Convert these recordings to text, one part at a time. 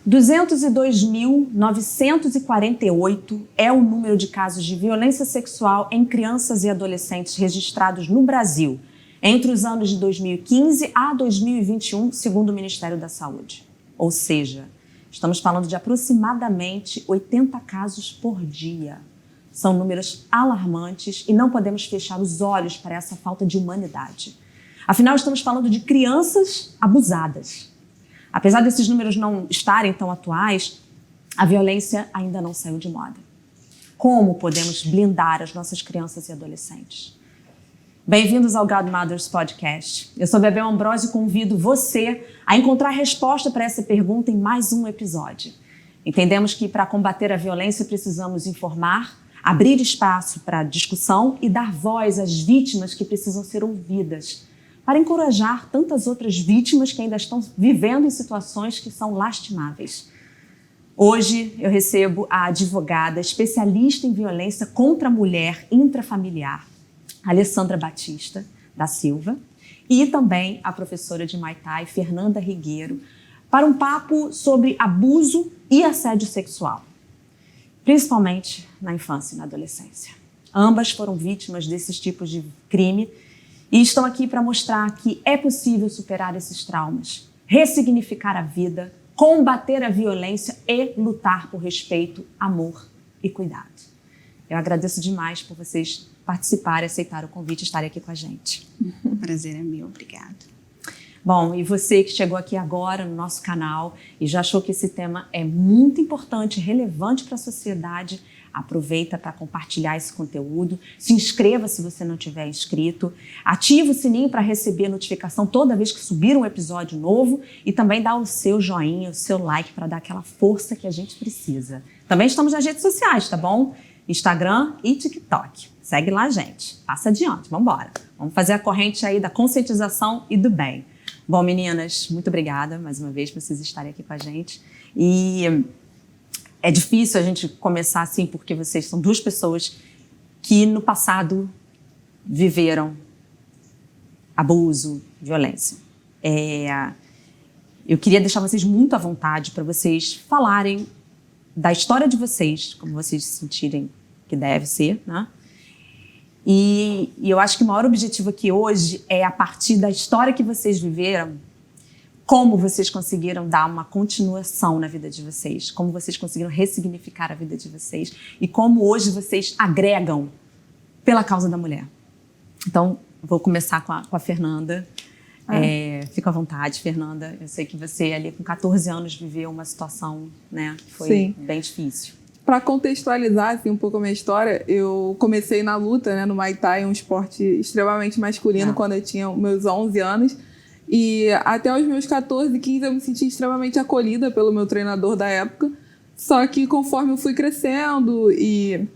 202.948 é o número de casos de violência sexual em crianças e adolescentes registrados no Brasil entre os anos de 2015 a 2021, segundo o Ministério da Saúde. Ou seja, estamos falando de aproximadamente 80 casos por dia. São números alarmantes e não podemos fechar os olhos para essa falta de humanidade. Afinal, estamos falando de crianças abusadas. Apesar desses números não estarem tão atuais, a violência ainda não saiu de moda. Como podemos blindar as nossas crianças e adolescentes? Bem-vindos ao Godmothers Podcast. Eu sou Bebel Ambrosio e convido você a encontrar resposta para essa pergunta em mais um episódio. Entendemos que para combater a violência precisamos informar, abrir espaço para discussão e dar voz às vítimas que precisam ser ouvidas, para encorajar tantas outras vítimas que ainda estão vivendo em situações que são lastimáveis. Hoje eu recebo a advogada especialista em violência contra a mulher intrafamiliar, Alessandra Batista da Silva, e também a professora de Muay Thai, Fernanda Rigueiro, para um papo sobre abuso e assédio sexual, principalmente na infância e na adolescência. Ambas foram vítimas desses tipos de crime e estão aqui para mostrar que é possível superar esses traumas, ressignificar a vida, combater a violência e lutar por respeito, amor e cuidado. Eu agradeço demais por vocês participarem, aceitar o convite e estarem aqui com a gente. O prazer é meu, obrigada. Bom, e você que chegou aqui agora no nosso canal e já achou que esse tema é muito importante, relevante para a sociedade, aproveita para compartilhar esse conteúdo, se inscreva se você não tiver inscrito, ative o sininho para receber a notificação toda vez que subir um episódio novo e também dá o seu joinha, o seu like para dar aquela força que a gente precisa. Também estamos nas redes sociais, tá bom? Instagram e TikTok. Segue lá, gente. Passa adiante, vamos embora. Vamos fazer a corrente aí da conscientização e do bem. Bom, meninas, muito obrigada mais uma vez por vocês estarem aqui com a gente. E é difícil a gente começar assim, porque vocês são duas pessoas que no passado viveram abuso, violência. Eu queria deixar vocês muito à vontade para vocês falarem da história de vocês, como vocês se sentirem que deve ser, né? E eu acho que o maior objetivo aqui hoje é, a partir da história que vocês viveram, como vocês conseguiram dar uma continuação na vida de vocês, como vocês conseguiram ressignificar a vida de vocês e como hoje vocês agregam pela causa da mulher. Então, vou começar com a Fernanda. Fica à vontade, Fernanda. Eu sei que você ali com 14 anos viveu uma situação, né, que foi Sim. bem difícil. Para contextualizar assim, um pouco a minha história, eu comecei na luta, né, no Muay Thai, um esporte extremamente masculino, quando eu tinha meus 11 anos. E até os meus 14, 15 eu me senti extremamente acolhida pelo meu treinador da época. Só que conforme eu fui crescendo e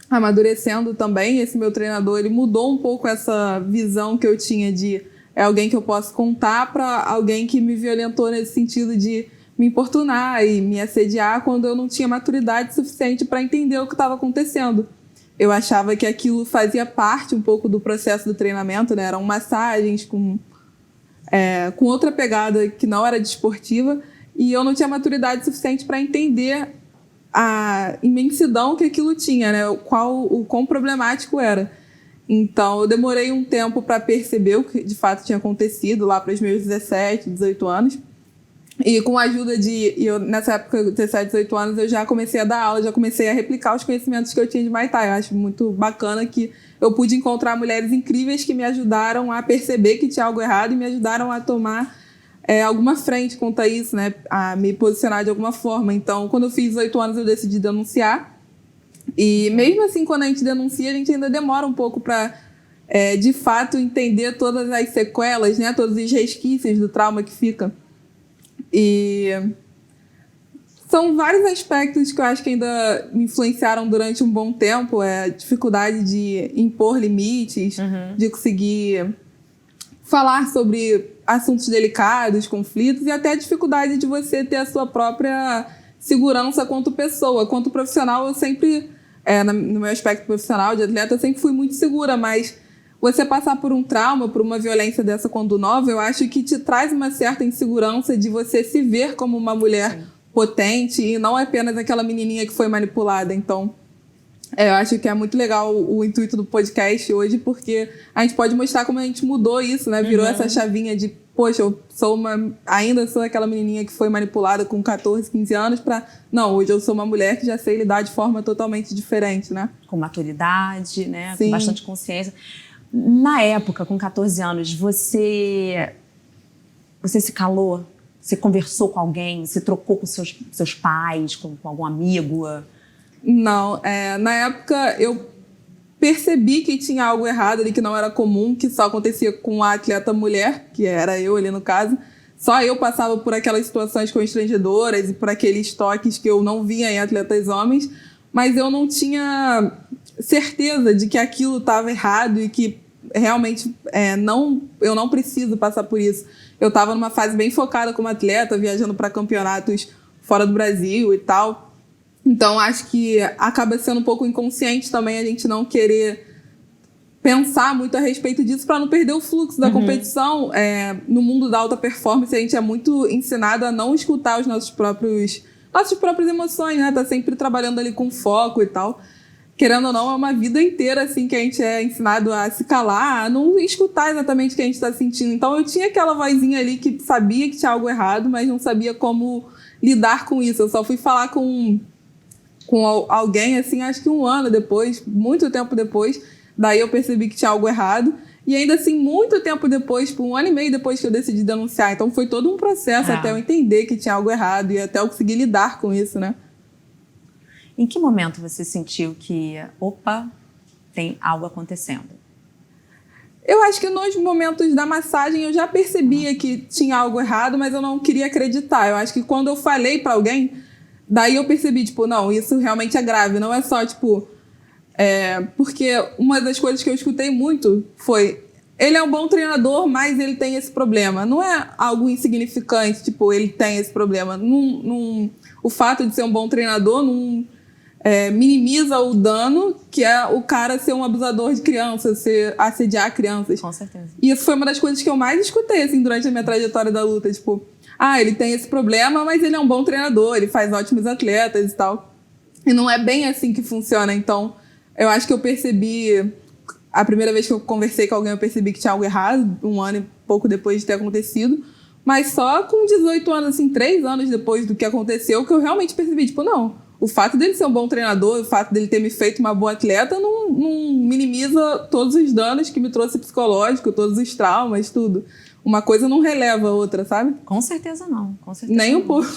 amadurecendo também, esse meu treinador ele mudou um pouco essa visão que eu tinha de alguém que eu posso contar para alguém que me violentou nesse sentido de me importunar e me assediar quando eu não tinha maturidade suficiente para entender o que estava acontecendo. Eu achava que aquilo fazia parte um pouco do processo do treinamento, né? Eram massagens com outra pegada que não era desportiva, e eu não tinha maturidade suficiente para entender a imensidão que aquilo tinha, né? O quão problemático era. Então, eu demorei um tempo para perceber o que de fato tinha acontecido, lá para os meus 17, 18 anos. E com a ajuda nessa época, 17, 18 anos, eu já comecei a dar aula, já comecei a replicar os conhecimentos que eu tinha de Muay Thai. Eu acho muito bacana que eu pude encontrar mulheres incríveis que me ajudaram a perceber que tinha algo errado e me ajudaram a tomar alguma frente quanto a isso, né? A me posicionar de alguma forma. Então, quando eu fiz 18 anos, eu decidi denunciar. E mesmo assim, quando a gente denuncia, a gente ainda demora um pouco para, de fato, entender todas as sequelas, né? Todos os resquícios do trauma que fica. E são vários aspectos que eu acho que ainda me influenciaram durante um bom tempo. A dificuldade de impor limites, de conseguir falar sobre assuntos delicados, conflitos, e até a dificuldade de você ter a sua própria segurança quanto pessoa. Quanto profissional, eu sempre, no meu aspecto profissional de atleta, eu sempre fui muito segura, mas você passar por um trauma, por uma violência dessa quando nova, eu acho que te traz uma certa insegurança de você se ver como uma mulher potente e não apenas aquela menininha que foi manipulada. Então, eu acho que é muito legal o intuito do podcast hoje, porque a gente pode mostrar como a gente mudou isso, né? Virou essa chavinha de, poxa, ainda sou aquela menininha que foi manipulada com 14, 15 anos não, hoje eu sou uma mulher que já sei lidar de forma totalmente diferente, né? Com maturidade, né? Sim. Com bastante consciência. Na época, com 14 anos, você se calou? Você conversou com alguém? Você trocou com seus pais, com algum amigo? Não, na época eu percebi que tinha algo errado ali, que não era comum, que só acontecia com a atleta mulher, que era eu ali no caso. Só eu passava por aquelas situações constrangedoras e por aqueles toques que eu não via em atletas homens, mas eu não tinha certeza de que aquilo estava errado e que realmente eu não preciso passar por isso. Eu estava numa fase bem focada como atleta, viajando para campeonatos fora do Brasil e tal. Então, acho que acaba sendo um pouco inconsciente também a gente não querer pensar muito a respeito disso para não perder o fluxo da competição. No mundo da alta performance, a gente é muito ensinado a não escutar as nossas próprias emoções, né? Tá sempre trabalhando ali com foco e tal. Querendo ou não, é uma vida inteira assim que a gente é ensinado a se calar, a não escutar exatamente o que a gente está sentindo. Então, eu tinha aquela vozinha ali que sabia que tinha algo errado, mas não sabia como lidar com isso. Eu só fui falar com alguém, assim, acho que 1 ano depois, muito tempo depois, daí eu percebi que tinha algo errado. E ainda assim, muito tempo depois, 1 ano e meio depois que eu decidi denunciar. Então foi todo um processo até eu entender que tinha algo errado e até eu conseguir lidar com isso, né? Em que momento você sentiu que, opa, tem algo acontecendo? Eu acho que nos momentos da massagem eu já percebia que tinha algo errado, mas eu não queria acreditar. Eu acho que quando eu falei pra alguém, daí eu percebi, não, isso realmente é grave. Não é só, porque uma das coisas que eu escutei muito foi: ele é um bom treinador, mas ele tem esse problema. Não é algo insignificante, ele tem esse problema. O fato de ser um bom treinador não minimiza o dano que é o cara ser um abusador de crianças, assediar crianças. Com certeza. E isso foi uma das coisas que eu mais escutei, assim, durante a minha trajetória da luta. Ele tem esse problema, mas ele é um bom treinador, ele faz ótimos atletas e tal. E não é bem assim que funciona. Então, eu acho que eu percebi... A primeira vez que eu conversei com alguém, eu percebi que tinha algo errado, 1 ano e pouco depois de ter acontecido. Mas só com 18 anos, assim, 3 anos depois do que aconteceu, que eu realmente percebi, não, o fato dele ser um bom treinador, o fato dele ter me feito uma boa atleta, não minimiza todos os danos que me trouxe psicológico, todos os traumas, tudo. Uma coisa não releva a outra, sabe? Com certeza não. Com certeza Nem não. um pouco.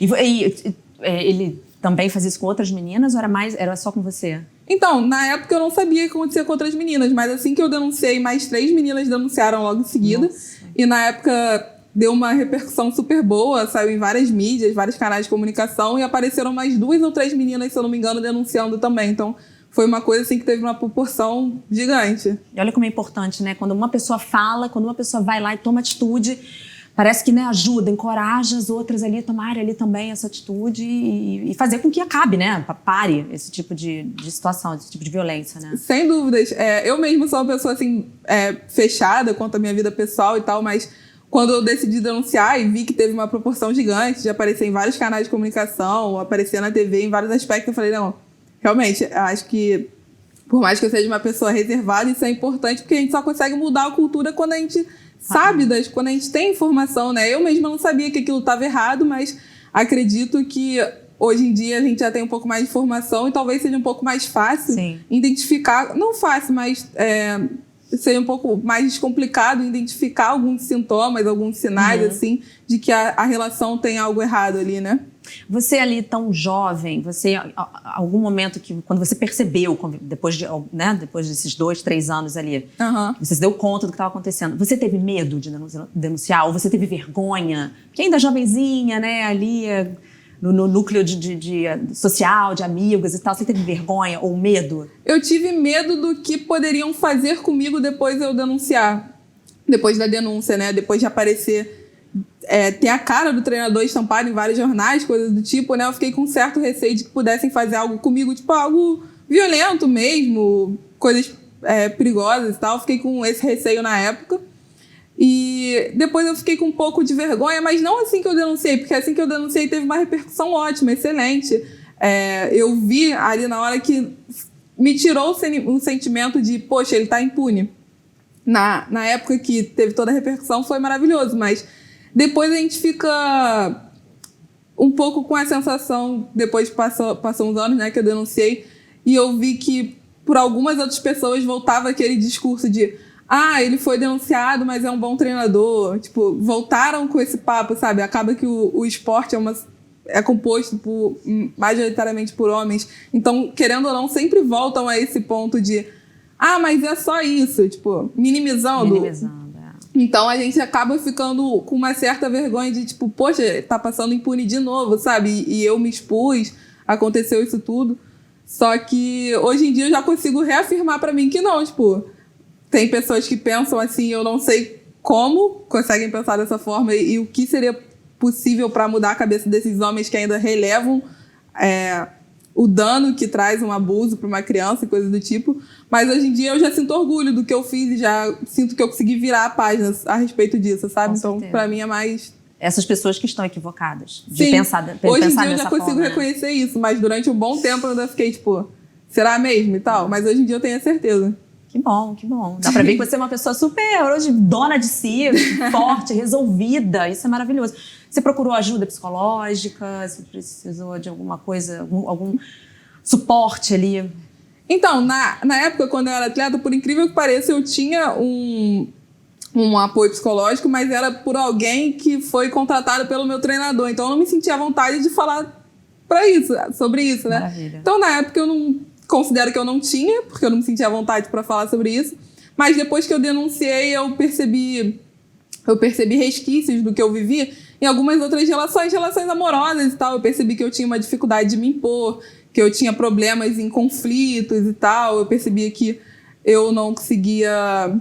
E ele também fazia isso com outras meninas ou era só com você? Então, na época eu não sabia o que acontecia com outras meninas, mas assim que eu denunciei, mais 3 meninas denunciaram logo em seguida. Nossa. E na época deu uma repercussão super boa, saiu em várias mídias, vários canais de comunicação, e apareceram mais 2 ou 3 meninas, se eu não me engano, denunciando também. Então, foi uma coisa assim que teve uma proporção gigante. E olha como é importante, né? Quando uma pessoa fala, quando uma pessoa vai lá e toma atitude, parece que, né, ajuda, encoraja as outras ali a tomarem ali também essa atitude e fazer com que acabe, né? Pare esse tipo de situação, esse tipo de violência, né? Sem dúvidas. Eu mesma sou uma pessoa assim, fechada quanto à minha vida pessoal e tal, mas quando eu decidi denunciar e vi que teve uma proporção gigante de aparecer em vários canais de comunicação, aparecer na TV em vários aspectos, eu falei, não, realmente, acho que por mais que eu seja uma pessoa reservada, isso é importante porque a gente só consegue mudar a cultura quando a gente sabe, quando a gente tem informação, né? Eu mesma não sabia que aquilo estava errado, mas acredito que hoje em dia a gente já tem um pouco mais de informação e talvez seja um pouco mais fácil identificar, não fácil, mas seja um pouco mais descomplicado identificar alguns sintomas, alguns sinais, assim, de que a relação tem algo errado ali, né? Você ali tão jovem, algum momento que, quando você percebeu, depois desses 2, 3 anos ali, você se deu conta do que estava acontecendo, você teve medo de denunciar? Ou você teve vergonha? Porque ainda jovenzinha, né, ali no núcleo social, de amigos e tal, você teve vergonha ou medo? Eu tive medo do que poderiam fazer comigo depois eu denunciar. Depois da denúncia, né, depois de aparecer... ter a cara do treinador estampada em vários jornais, coisas do tipo, né? Eu fiquei com um certo receio de que pudessem fazer algo comigo, algo violento mesmo, coisas perigosas e tal. Fiquei com esse receio na época. E depois eu fiquei com um pouco de vergonha, mas não assim que eu denunciei, porque assim que eu denunciei teve uma repercussão ótima, excelente. Eu vi ali na hora que me tirou um sentimento de, poxa, ele tá impune. Na época que teve toda a repercussão foi maravilhoso, mas depois a gente fica um pouco com a sensação, depois passou uns anos, né, que eu denunciei, e eu vi que por algumas outras pessoas voltava aquele discurso de ele foi denunciado, mas é um bom treinador. Tipo, voltaram com esse papo, sabe? Acaba que o esporte é composto majoritariamente por homens. Então, querendo ou não, sempre voltam a esse ponto de mas é só isso. Tipo, minimizando. Então, a gente acaba ficando com uma certa vergonha de, tipo, poxa, tá passando impune de novo, sabe? E eu me expus, aconteceu isso tudo. Só que, hoje em dia, eu já consigo reafirmar pra mim que não, tipo... Tem pessoas que pensam assim, eu não sei como conseguem pensar dessa forma e o que seria possível para mudar a cabeça desses homens que ainda relevam o dano que traz um abuso para uma criança e coisas do tipo. Mas hoje em dia eu já sinto orgulho do que eu fiz e já sinto que eu consegui virar a página a respeito disso, sabe? Com então, para mim é mais... Essas pessoas que estão equivocadas. Sim, hoje em dia eu já consigo reconhecer isso, mas durante um bom tempo eu ainda fiquei tipo, será mesmo e tal? Mas hoje em dia eu tenho a certeza. Que bom, que bom. Dá pra ver que você é uma pessoa super hoje, dona de si, forte, resolvida. Isso é maravilhoso. Você procurou ajuda psicológica? Você precisou de alguma coisa, algum suporte ali? Então, na época, quando eu era atleta, por incrível que pareça, eu tinha um apoio psicológico, mas era por alguém que foi contratado pelo meu treinador. Então, eu não me sentia à vontade de falar sobre isso, né? Maravilha. Então, na época, eu não... Considero que eu não tinha, porque eu não me sentia à vontade para falar sobre isso. Mas depois que eu denunciei, eu percebi resquícios do que eu vivi em algumas outras relações amorosas e tal. Eu percebi que eu tinha uma dificuldade de me impor, que eu tinha problemas em conflitos e tal. Eu percebia que eu não conseguia...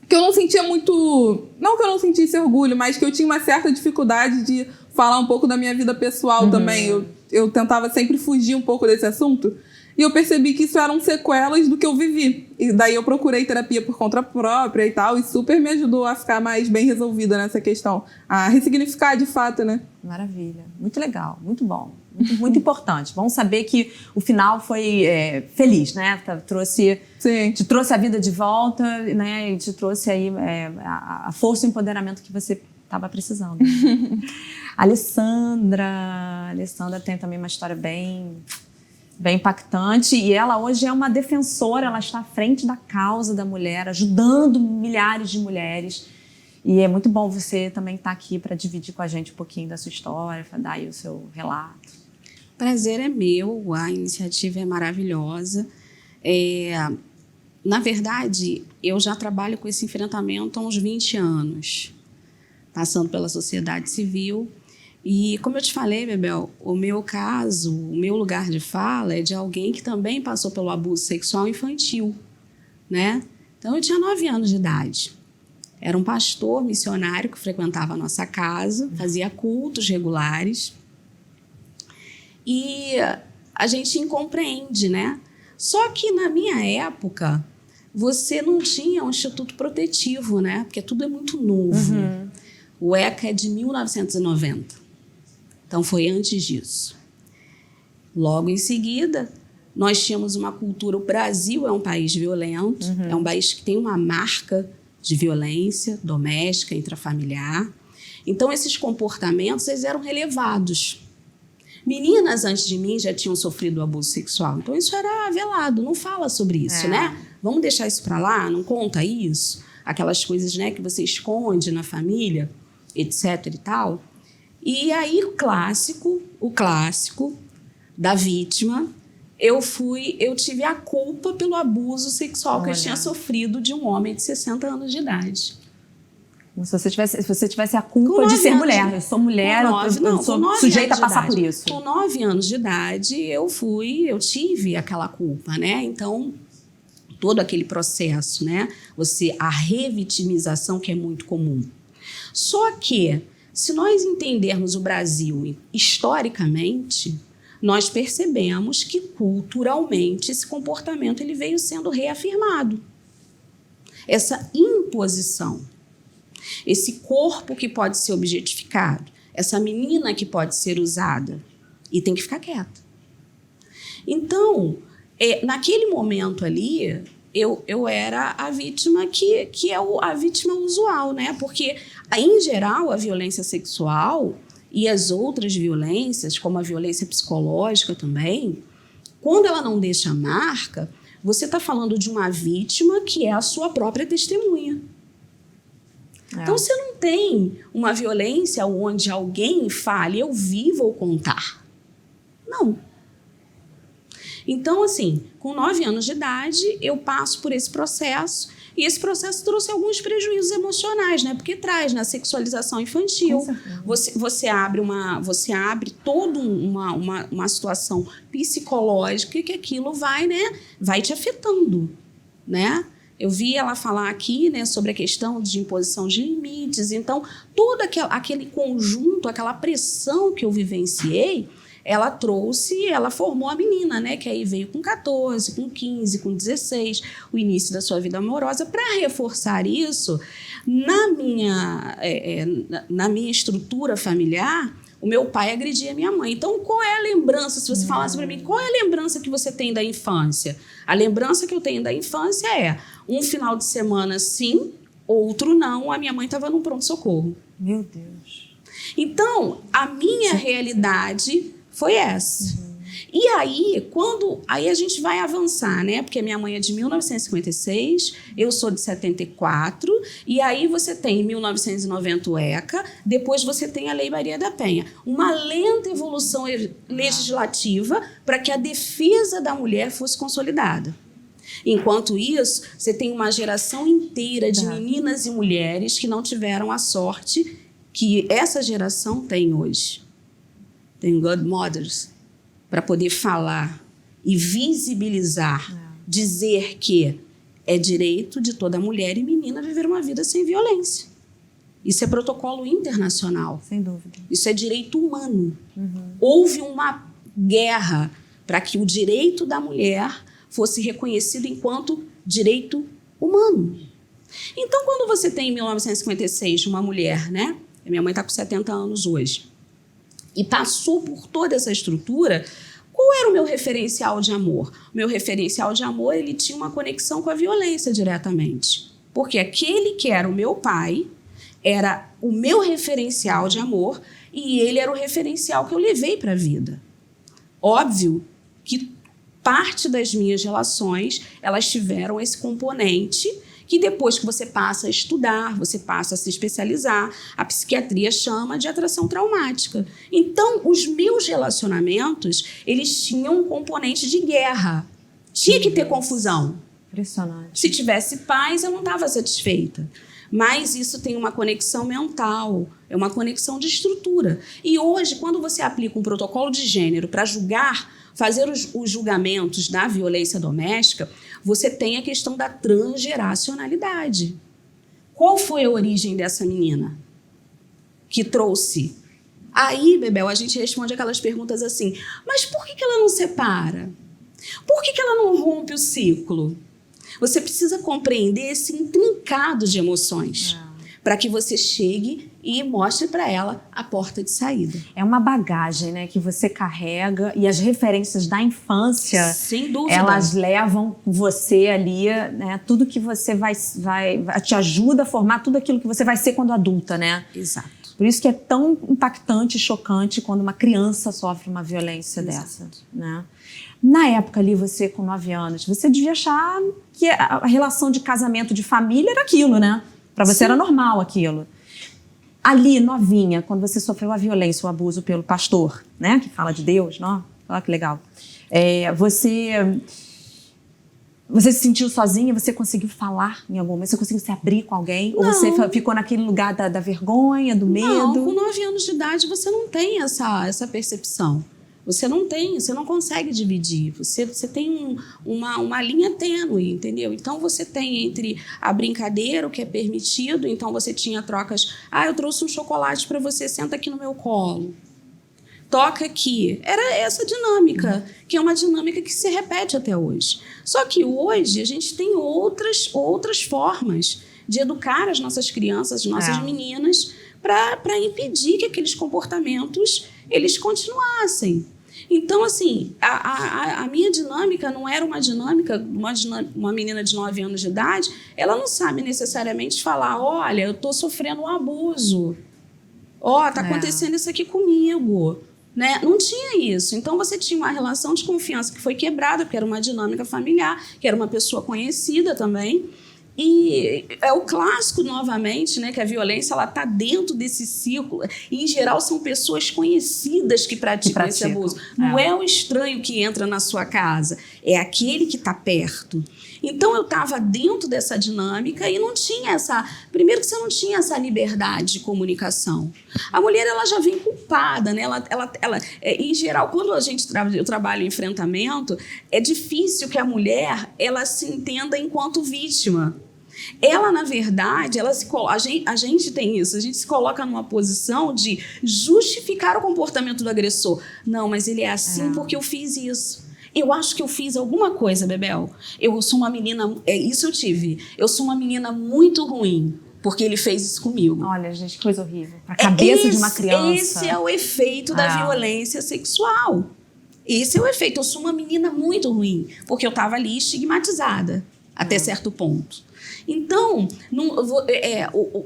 Que eu não sentia muito... Não que eu não sentisse orgulho, mas que eu tinha uma certa dificuldade de falar um pouco da minha vida pessoal também. Eu tentava sempre fugir um pouco desse assunto. E eu percebi que isso eram sequelas do que eu vivi. E daí eu procurei terapia por conta própria e tal. E super me ajudou a ficar mais bem resolvida nessa questão. A ressignificar de fato, né? Maravilha. Muito legal. Muito bom. Muito importante. Vamos saber que o final foi feliz, né? Te trouxe a vida de volta, né? E te trouxe aí a força e o empoderamento que você estava precisando. A Alessandra tem também uma história bem impactante, e ela hoje é uma defensora, ela está à frente da causa da mulher, ajudando milhares de mulheres, e é muito bom você também estar aqui para dividir com a gente um pouquinho da sua história, dar aí o seu relato. Prazer é meu, a iniciativa é maravilhosa. Na verdade, eu já trabalho com esse enfrentamento há uns 20 anos, passando pela sociedade civil. E como eu te falei, Bebel, o meu caso, o meu lugar de fala é de alguém que também passou pelo abuso sexual infantil, né? Então, eu tinha 9 anos de idade. Era um pastor missionário que frequentava a nossa casa, fazia cultos regulares. E a gente incompreende, né? Só que na minha época, você não tinha um instituto protetivo, né? Porque tudo é muito novo. O ECA é de 1990. Então, foi antes disso. Logo em seguida, nós tínhamos uma cultura... O Brasil é um país violento, é um país que tem uma marca de violência doméstica, intrafamiliar. Então, esses comportamentos eles eram relevados. Meninas antes de mim já tinham sofrido abuso sexual. Então, isso era velado, não fala sobre isso, né? Vamos deixar isso para lá, não conta isso. Aquelas coisas, né, que você esconde na família, etc e tal... E aí, o clássico da vítima, eu tive a culpa pelo abuso sexual que eu tinha sofrido de um homem de 60 anos de idade. Se você tivesse a culpa de ser mulher. Eu sou mulher, eu sou sujeita a passar por isso. Com 9 anos de idade, eu tive aquela culpa, né? Então, todo aquele processo, né? A revitimização que é muito comum. Só que, se nós entendermos o Brasil historicamente, nós percebemos que culturalmente esse comportamento ele veio sendo reafirmado. Essa imposição. esse corpo que pode ser objetificado, essa menina que pode ser usada, e tem que ficar quieta. Então, naquele momento ali, eu era a vítima que é a vítima usual, né? Porque, em geral, a violência sexual e as outras violências, como a violência psicológica também, quando ela não deixa marca, você está falando de uma vítima que é a sua própria testemunha. Então, você não tem uma violência onde alguém fale, eu vi, vou contar. Não. Então, assim, com 9 anos de idade, eu passo por esse processo, e esse processo trouxe alguns prejuízos emocionais, né? Porque traz na sexualização infantil. Você abre toda uma situação psicológica que aquilo vai te afetando, né? Eu vi ela falar aqui, né, sobre a questão de imposição de limites. Então, todo aquele conjunto, aquela pressão que eu vivenciei, ela formou a menina, né, que aí veio com 14, com 15, com 16, o início da sua vida amorosa. Para reforçar isso, na minha estrutura familiar, o meu pai agredia a minha mãe. Então, qual é a lembrança? Se você falasse para mim, qual é a lembrança que você tem da infância? A lembrança que eu tenho da infância é um final de semana sim, outro não, a minha mãe estava no pronto-socorro. Meu Deus. Então, a minha realidade foi essa. E aí, aí a gente vai avançar, né? Porque minha mãe é de 1956, eu sou de 74, e aí você tem em 1990 o ECA, depois você tem a Lei Maria da Penha. Uma lenta evolução legislativa para que a defesa da mulher fosse consolidada. Enquanto isso, você tem uma geração inteira de meninas e mulheres que não tiveram a sorte que essa geração tem hoje. Tem godmothers para poder falar e visibilizar, dizer que é direito de toda mulher e menina viver uma vida sem violência. Isso é protocolo internacional. Sem dúvida. Isso é direito humano. Houve uma guerra para que o direito da mulher fosse reconhecido enquanto direito humano. Então, quando você tem em 1956 uma mulher, né? Minha mãe está com 70 anos hoje, e passou por toda essa estrutura, qual era o meu referencial de amor? O meu referencial de amor, ele tinha uma conexão com a violência diretamente. Porque aquele que era o meu pai era o meu referencial de amor e ele era o referencial que eu levei para a vida. Óbvio que parte das minhas relações, elas tiveram esse componente que depois que você passa a estudar, você passa a se especializar, a psiquiatria chama de atração traumática. Então, os meus relacionamentos, eles tinham um componente de guerra. Tinha que ter confusão. Impressionante. Se tivesse paz, eu não estava satisfeita. Mas isso tem uma conexão mental, é uma conexão de estrutura. E hoje, quando você aplica um protocolo de gênero para fazer os julgamentos da violência doméstica, você tem a questão da transgeracionalidade. Qual foi a origem dessa menina que trouxe? Aí, Bebel, a gente responde aquelas perguntas assim, mas por que ela não separa? Por que ela não rompe o ciclo? Você precisa compreender esse intrincado de emoções para que você chegue e mostre para ela a porta de saída. É uma bagagem, né, que você carrega e as referências da infância, sem dúvida, elas levam você ali, né, tudo que você vai te ajuda a formar tudo aquilo que você vai ser quando adulta, né? Exato. Por isso que é tão impactante e chocante quando uma criança sofre uma violência dessa, né? Na época ali, você com 9 anos, você devia achar que a relação de casamento, de família era aquilo, né? Para você era normal aquilo. Ali, novinha, quando você sofreu a violência, o abuso pelo pastor, né? Que fala de Deus, não? Olha que legal. Você se sentiu sozinha? Você conseguiu falar em algum momento? Você conseguiu se abrir com alguém? Ou você ficou naquele lugar da vergonha, do medo? Não, com 9 anos de idade você não tem essa percepção. Você não consegue dividir. Você tem uma linha tênue, entendeu? Então, você tem entre a brincadeira, o que é permitido. Então, você tinha trocas. Eu trouxe um chocolate para você, senta aqui no meu colo. Toca aqui. Era essa dinâmica, que é uma dinâmica que se repete até hoje. Só que hoje a gente tem outras formas de educar as nossas crianças, as nossas meninas, para impedir que aqueles comportamentos eles continuassem. Então, assim, a minha dinâmica não era uma dinâmica, uma menina de 9 anos de idade, ela não sabe necessariamente falar, olha, eu estou sofrendo um abuso, tá acontecendo isso aqui comigo, né? Não tinha isso. Então, você tinha uma relação de confiança que foi quebrada, porque era uma dinâmica familiar, que era uma pessoa conhecida também. E é o clássico, novamente, né, que a violência está dentro desse círculo. E, em geral, são pessoas conhecidas que praticam esse abuso. Não é o estranho que entra na sua casa, é aquele que está perto. Então, eu estava dentro dessa dinâmica e não tinha essa... Primeiro que você não tinha essa liberdade de comunicação. A mulher, ela já vem culpada, né? Em geral, quando eu trabalho em enfrentamento, é difícil que a mulher ela se entenda enquanto vítima. Ela, na verdade, a gente tem isso, a gente se coloca numa posição de justificar o comportamento do agressor. Não, mas ele é assim porque eu fiz isso. Eu acho que eu fiz alguma coisa, Bebel. Eu sou uma menina... Isso eu tive. Eu sou uma menina muito ruim, porque ele fez isso comigo. Olha, gente, que coisa horrível. A cabeça de uma criança. Esse é o efeito da violência sexual. Esse é o efeito. Eu sou uma menina muito ruim, porque eu estava ali estigmatizada, até certo ponto. Então,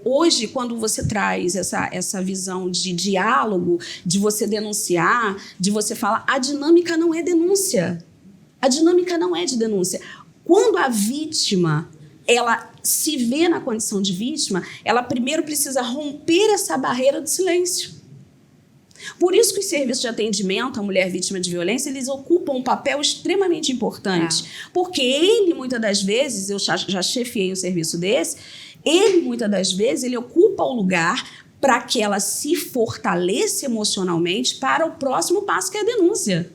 hoje, quando você traz essa visão de diálogo, de você denunciar, de você falar, a dinâmica não é denúncia. A dinâmica não é de denúncia. Quando a vítima ela se vê na condição de vítima, ela primeiro precisa romper essa barreira do silêncio. Por isso que os serviços de atendimento à mulher vítima de violência, eles ocupam um papel extremamente importante. Porque ele, muitas das vezes, eu já chefiei um serviço desse, ele, muitas das vezes, ele ocupa o lugar para que ela se fortaleça emocionalmente para o próximo passo, que é a denúncia.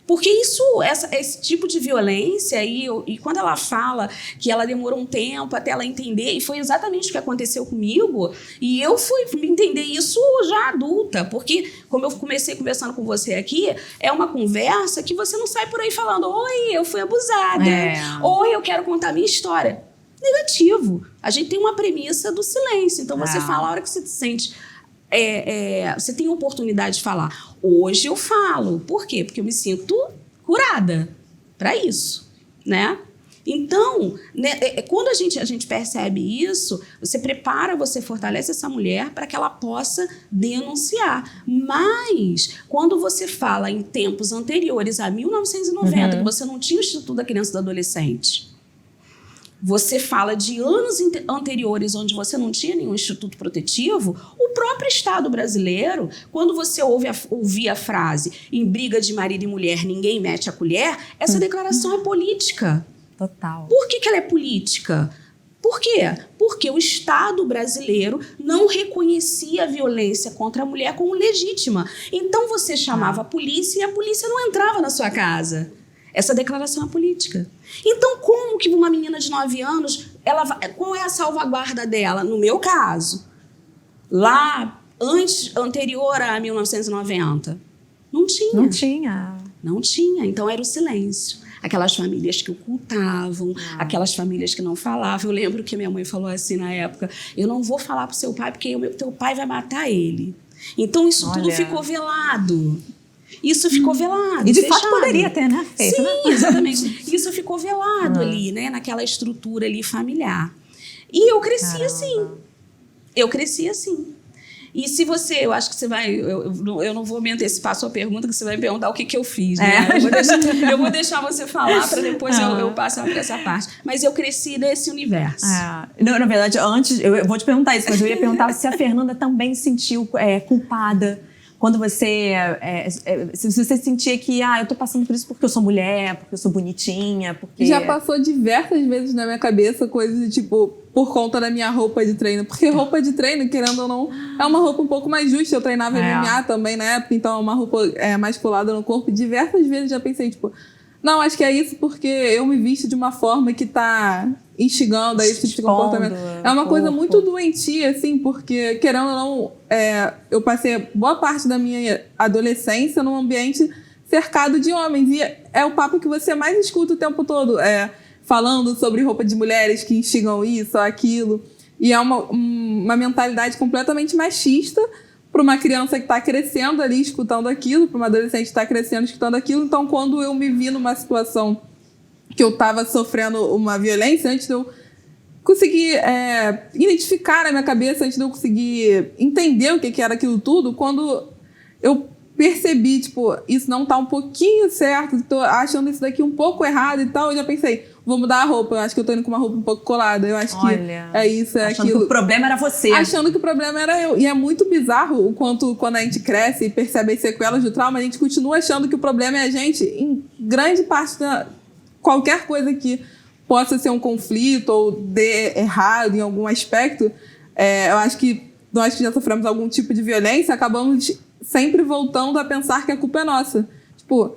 Porque esse tipo de violência, e quando ela fala que ela demorou um tempo até ela entender, e foi exatamente o que aconteceu comigo, e eu fui entender isso já adulta, porque, como eu comecei conversando com você aqui, é uma conversa que você não sai por aí falando, oi, eu fui abusada, oi, eu quero contar a minha história. Negativo. A gente tem uma premissa do silêncio, então você fala a hora que você se sente... você tem a oportunidade de falar. Hoje eu falo. Por quê? Porque eu me sinto curada para isso, né? Então, né, quando a gente percebe isso, você prepara, você fortalece essa mulher para que ela possa denunciar. Mas, quando você fala em tempos anteriores a 1990, que você não tinha o Instituto da Criança e do Adolescente, você fala de anos anteriores onde você não tinha nenhum instituto protetivo, o próprio Estado brasileiro, quando você ouvia a frase em briga de marido e mulher, ninguém mete a colher, essa declaração é política. Total. Por que ela é política? Por quê? Porque o Estado brasileiro não reconhecia a violência contra a mulher como legítima. Então você chamava a polícia e a polícia não entrava na sua casa. Essa declaração é política. Então, como que uma menina de 9 anos, qual é a salvaguarda dela? No meu caso, lá, anterior a 1990, não tinha. Não tinha. Não tinha. Então, era o silêncio. Aquelas famílias que ocultavam, aquelas famílias que não falavam. Eu lembro que minha mãe falou assim na época, eu não vou falar pro seu pai, porque teu pai vai matar ele. Então, isso tudo ficou velado. Isso ficou velado, e de fechado. fato poderia ter, né? Feito, sim, né? exatamente. Isso ficou velado ali, né? Naquela estrutura ali familiar. E eu cresci assim. Eu cresci assim. E se você, eu acho que você vai... Eu não vou me antecipar a sua pergunta, que você vai me perguntar o que eu fiz, né? Eu vou deixar você falar para depois eu passar por essa parte. Mas eu cresci nesse universo. Não, na verdade, antes... Eu vou te perguntar isso, mas eu ia perguntar se a Fernanda também se sentiu culpada quando você... se você sentia que, eu tô passando por isso porque eu sou mulher, porque eu sou bonitinha, porque... Já passou diversas vezes na minha cabeça coisas de tipo... por conta da minha roupa de treino. Porque roupa de treino, querendo ou não, é uma roupa um pouco mais justa. Eu treinava MMA também na época, então é uma roupa mais colada no corpo. Diversas vezes já pensei, tipo... Não, acho que é isso porque eu me visto de uma forma que tá instigando a esse tipo de comportamento. É uma coisa muito doentia, assim, porque, querendo ou não, eu passei boa parte da minha adolescência num ambiente cercado de homens. E é o papo que você mais escuta o tempo todo. falando sobre roupa de mulheres que instigam isso ou aquilo. E é uma mentalidade completamente machista para uma criança que está crescendo ali escutando aquilo, para uma adolescente que está crescendo escutando aquilo. Então, quando eu me vi numa situação que eu estava sofrendo uma violência, antes de eu conseguir identificar na minha cabeça, antes de eu conseguir entender o que era aquilo tudo, quando eu percebi, tipo, isso não tá um pouquinho certo, tô achando isso daqui um pouco errado e tal, eu já pensei, vou mudar a roupa, eu acho que eu tô indo com uma roupa um pouco colada, eu acho que é isso, é achando aquilo. que o problema era você. Achando que o problema era eu. E é muito bizarro o quanto, quando a gente cresce e percebe as sequelas do trauma, a gente continua achando que o problema é a gente em grande parte da... Qualquer coisa que possa ser um conflito ou dê errado em algum aspecto, eu acho que nós que já sofremos algum tipo de violência, acabamos sempre voltando a pensar que a culpa é nossa. Tipo,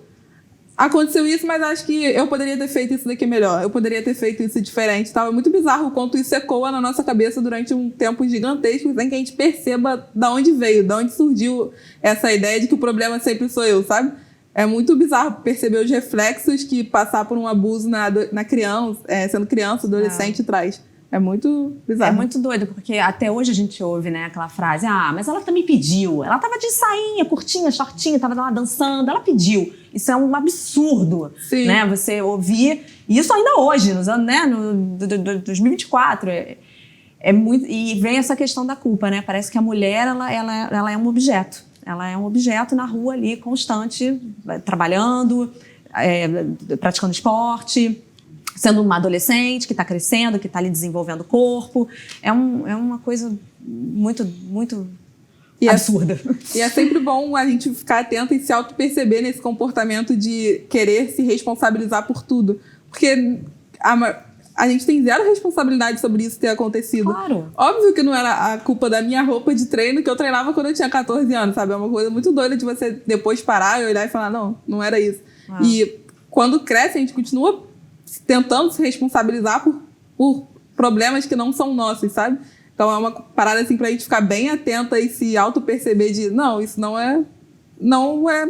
aconteceu isso, mas acho que eu poderia ter feito isso daqui melhor. Eu poderia ter feito isso diferente. Tal. É muito bizarro o quanto isso ecoa na nossa cabeça durante um tempo gigantesco, sem que a gente perceba de onde veio, de onde surgiu essa ideia de que o problema sempre sou eu, sabe? É muito bizarro perceber os reflexos que passar por um abuso na criança, sendo criança, adolescente, traz. É muito bizarro. É muito doido, porque até hoje a gente ouve, né, aquela frase, mas ela também pediu. Ela tava de sainha, curtinha, shortinha, tava lá dançando, ela pediu. Isso é um absurdo, Sim. Né? Você ouvir, e isso ainda hoje, nos anos, né, no 2024. É muito, e vem essa questão da culpa, né? Parece que a mulher, ela é um objeto. Ela é um objeto na rua ali, constante, trabalhando, praticando esporte, sendo uma adolescente que está crescendo, que está ali desenvolvendo o corpo. É uma coisa muito, muito absurda. E é sempre bom a gente ficar atento e se auto-perceber nesse comportamento de querer se responsabilizar por tudo. Porque a gente tem zero responsabilidade sobre isso ter acontecido. Claro. Óbvio que não era a culpa da minha roupa de treino, que eu treinava quando eu tinha 14 anos, sabe? É uma coisa muito doida de você depois parar e olhar e falar, não era isso. E quando cresce, a gente continua tentando se responsabilizar por problemas que não são nossos, sabe? Então é uma parada assim pra gente ficar bem atenta e se auto-perceber de, não, isso não é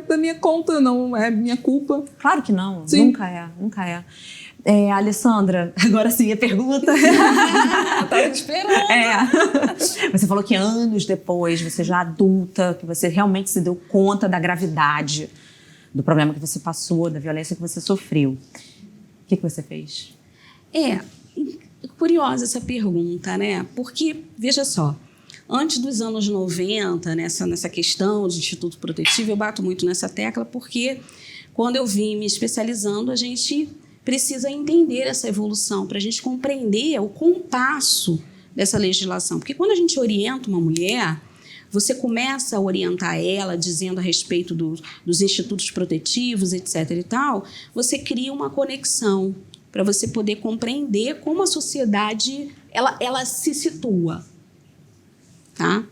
da minha conta, não é minha culpa. Claro que não, Sim. nunca é. Alessandra, agora sim a pergunta. Tá esperando. Você falou que anos depois, você já adulta, que você realmente se deu conta da gravidade do problema que você passou, da violência que você sofreu. O que você fez? Curiosa essa pergunta, né? Porque, veja só, antes dos anos 90, nessa questão de Instituto Protetivo, eu bato muito nessa tecla porque quando eu vim me especializando, a gente precisa entender essa evolução para a gente compreender o compasso dessa legislação. Porque quando a gente orienta uma mulher, você começa a orientar ela dizendo a respeito dos institutos protetivos, etc. e tal, você cria uma conexão para você poder compreender como a sociedade ela se situa. Tá?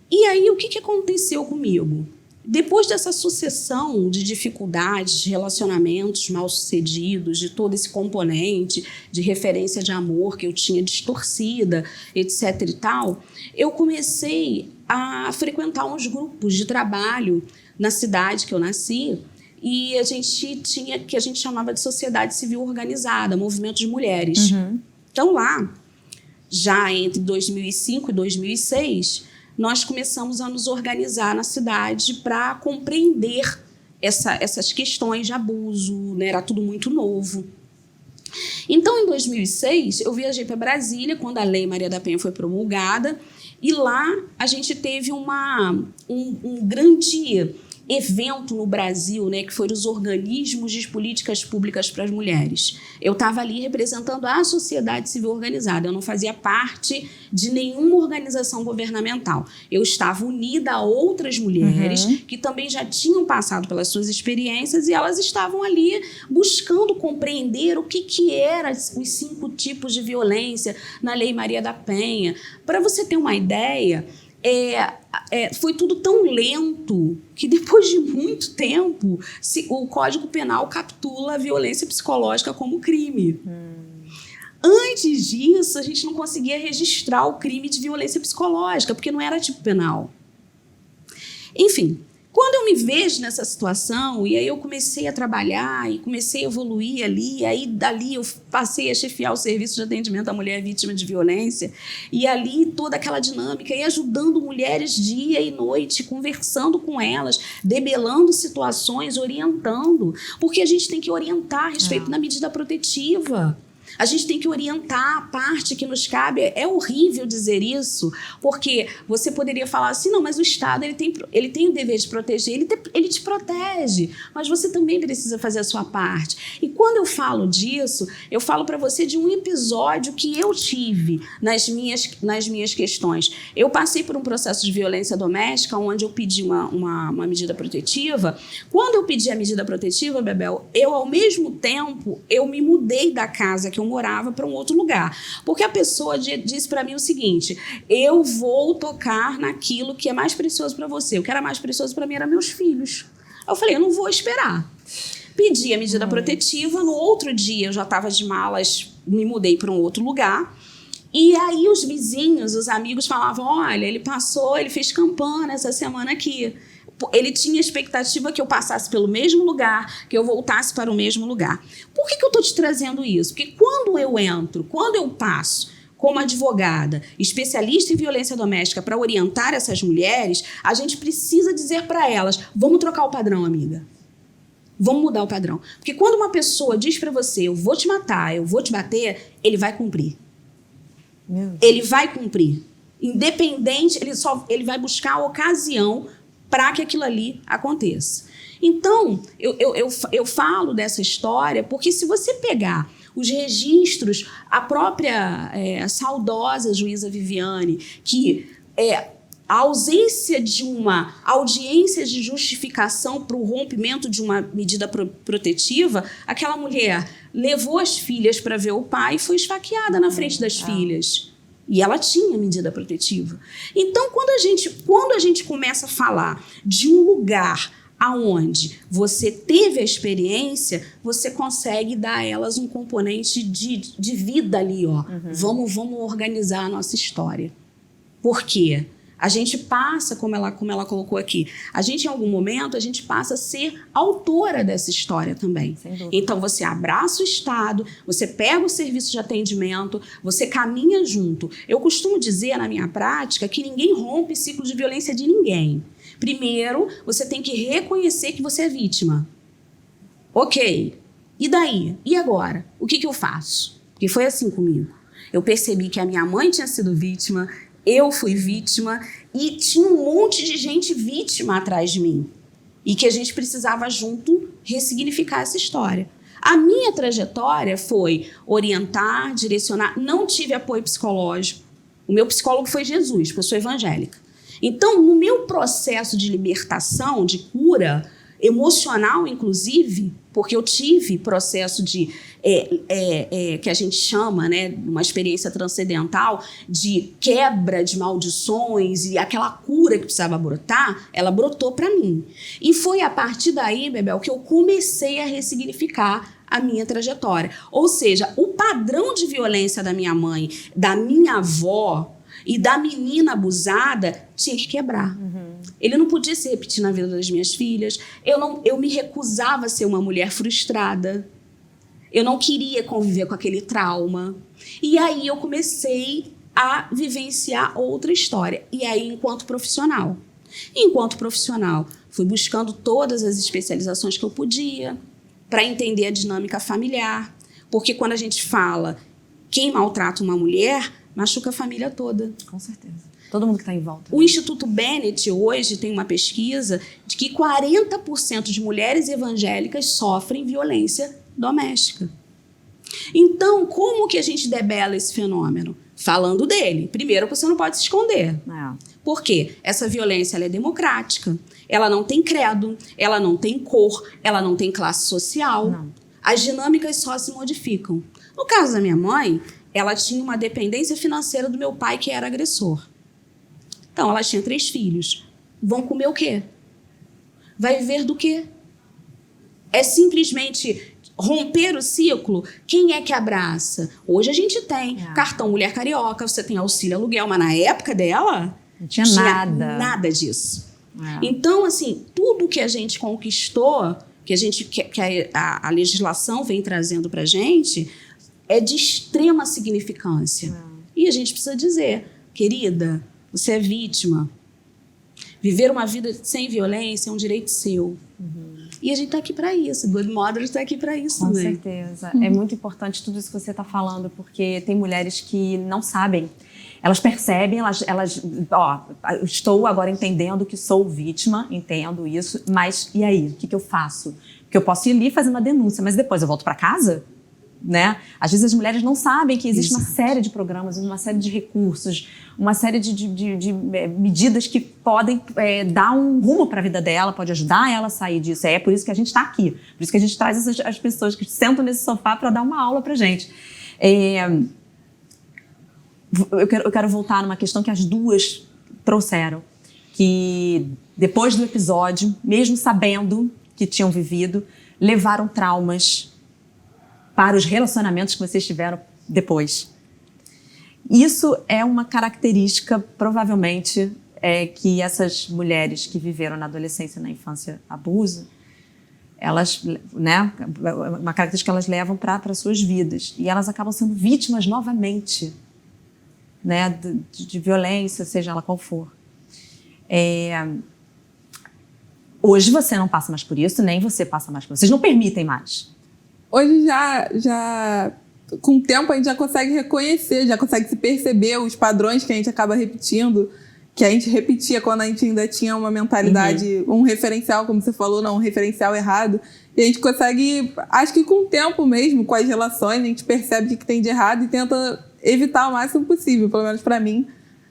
E aí, o que aconteceu comigo? Depois dessa sucessão de dificuldades, de relacionamentos mal-sucedidos, de todo esse componente de referência de amor que eu tinha distorcida, etc. e tal, eu comecei a frequentar uns grupos de trabalho na cidade que eu nasci, e a gente tinha, que a gente chamava de sociedade civil organizada, movimento de mulheres. Uhum. Então, lá, já entre 2005 e 2006, nós começamos a nos organizar na cidade para compreender essas questões de abuso, né? Era tudo muito novo. Então, em 2006, eu viajei para Brasília, quando a Lei Maria da Penha foi promulgada, e lá a gente teve um grande evento no Brasil, né, que foram os organismos de políticas públicas para as mulheres. Eu estava ali representando a sociedade civil organizada, eu não fazia parte de nenhuma organização governamental. Eu estava unida a outras mulheres que também já tinham passado pelas suas experiências e elas estavam ali buscando compreender o que eram os 5 tipos de violência na Lei Maria da Penha. Para você ter uma ideia, foi tudo tão lento que depois de muito tempo o Código Penal capitula a violência psicológica como crime. Antes disso, a gente não conseguia registrar o crime de violência psicológica, porque não era tipo penal. Enfim, Quando eu me vejo nessa situação, e aí eu comecei a trabalhar e comecei a evoluir ali, aí dali eu passei a chefiar o serviço de atendimento à mulher vítima de violência, e ali toda aquela dinâmica, e ajudando mulheres dia e noite, conversando com elas, debelando situações, orientando, porque a gente tem que orientar a respeito da medida protetiva. A gente tem que orientar a parte que nos cabe. É horrível dizer isso, porque você poderia falar assim, não, mas o Estado ele tem o dever de proteger, ele te protege, mas você também precisa fazer a sua parte. E quando eu falo disso, eu falo para você de um episódio que eu tive nas minhas questões. Eu passei por um processo de violência doméstica, onde eu pedi uma medida protetiva. Quando eu pedi a medida protetiva, Bebel, eu, ao mesmo tempo, eu me mudei da casa que eu morava para um outro lugar. Porque a pessoa disse para mim o seguinte, eu vou tocar naquilo que é mais precioso para você. O que era mais precioso para mim eram meus filhos. Eu falei, eu não vou esperar. Pedi a medida protetiva, no outro dia eu já estava de malas, me mudei para um outro lugar. E aí os vizinhos, os amigos falavam, olha, ele fez campanha essa semana aqui. Ele tinha expectativa que eu passasse pelo mesmo lugar, que eu voltasse para o mesmo lugar. Por que eu estou te trazendo isso? Porque quando eu passo como advogada, especialista em violência doméstica, para orientar essas mulheres, a gente precisa dizer para elas, vamos trocar o padrão, amiga. Vamos mudar o padrão. Porque quando uma pessoa diz para você, eu vou te matar, eu vou te bater, ele vai cumprir. Ele vai cumprir. Independente, ele vai buscar a ocasião para que aquilo ali aconteça. Então, eu falo dessa história porque se você pegar os registros, a própria saudosa juíza Viviane, que a ausência de uma audiência de justificação para o rompimento de uma medida protetiva, aquela mulher levou as filhas para ver o pai e foi esfaqueada na frente das filhas. E ela tinha medida protetiva. Então, quando a gente começa a falar de um lugar aonde você teve a experiência, você consegue dar a elas um componente de vida ali, ó. Vamos organizar a nossa história. Por quê? A gente passa, como ela colocou aqui, em algum momento, a gente passa a ser autora dessa história também. Então, você abraça o Estado, você pega o serviço de atendimento, você caminha junto. Eu costumo dizer, na minha prática, que ninguém rompe ciclo de violência de ninguém. Primeiro, você tem que reconhecer que você é vítima. Ok, e daí? E agora? O que eu faço? Porque foi assim comigo. Eu percebi que a minha mãe tinha sido vítima, eu fui vítima e tinha um monte de gente vítima atrás de mim. E que a gente precisava junto ressignificar essa história. A minha trajetória foi orientar, direcionar. Não tive apoio psicológico. O meu psicólogo foi Jesus, porque eu sou evangélica. Então, no meu processo de libertação, de cura emocional, inclusive, porque eu tive processo de, que a gente chama, né, uma experiência transcendental, de quebra de maldições e aquela cura que precisava brotar, ela brotou para mim. E foi a partir daí, Bebel, que eu comecei a ressignificar a minha trajetória. Ou seja, o padrão de violência da minha mãe, da minha avó e da menina abusada tinha que quebrar. Ele não podia se repetir na vida das minhas filhas. Eu me recusava a ser uma mulher frustrada. Eu não queria conviver com aquele trauma. E aí eu comecei a vivenciar outra história. E aí, enquanto profissional, fui buscando todas as especializações que eu podia para entender a dinâmica familiar. Porque quando a gente fala quem maltrata uma mulher, machuca a família toda. Com certeza. Todo mundo que está em volta. O Instituto Bennett hoje tem uma pesquisa de que 40% de mulheres evangélicas sofrem violência doméstica. Então, como que a gente debela esse fenômeno? Falando dele. Primeiro, você não pode se esconder. Por quê? Essa violência ela é democrática. Ela não tem credo, ela não tem cor, ela não tem classe social. Não. As dinâmicas só se modificam. No caso da minha mãe, ela tinha uma dependência financeira do meu pai, que era agressor. Então, ela tinha 3 filhos. Vão comer o quê? Vai viver do quê? É simplesmente romper o ciclo? Quem é que abraça? Hoje a gente tem cartão Mulher Carioca, você tem auxílio aluguel, mas na época dela não tinha nada. Nada disso. Então, assim, tudo que a gente conquistou, que a legislação vem trazendo para a gente, é de extrema significância. E a gente precisa dizer, querida, você é vítima. Viver uma vida sem violência é um direito seu. E a gente está aqui para isso. Good Mother está aqui para isso também. Com certeza. É muito importante tudo isso que você está falando, porque tem mulheres que não sabem. Elas percebem, estou agora entendendo que sou vítima, entendo isso, mas e aí? O que eu faço? Porque eu posso ir ali fazer uma denúncia, mas depois eu volto para casa? Né? Às vezes as mulheres não sabem que existe uma série de programas, uma série de recursos, uma série de medidas que podem dar um rumo para a vida dela, pode ajudar ela a sair disso. É por isso que a gente está aqui, por isso que a gente traz as pessoas que sentam nesse sofá para dar uma aula para a gente. Eu quero voltar numa questão que as duas trouxeram, que depois do episódio, mesmo sabendo que tinham vivido, levaram traumas para os relacionamentos que vocês tiveram depois. Isso é uma característica, provavelmente, que essas mulheres que viveram na adolescência e na infância abuso, elas, né, uma característica que elas levam para suas vidas. E elas acabam sendo vítimas novamente, né, de violência, seja ela qual for. Hoje você não passa mais por isso, nem você passa mais por isso. Vocês não permitem mais. Hoje já com o tempo a gente já consegue reconhecer, já consegue se perceber os padrões que a gente acaba repetindo, que a gente repetia quando a gente ainda tinha uma mentalidade, um referencial, como você falou, não, um referencial errado. E a gente consegue, acho que com o tempo mesmo, com as relações, a gente percebe o que tem de errado e tenta evitar o máximo possível. Pelo menos para mim,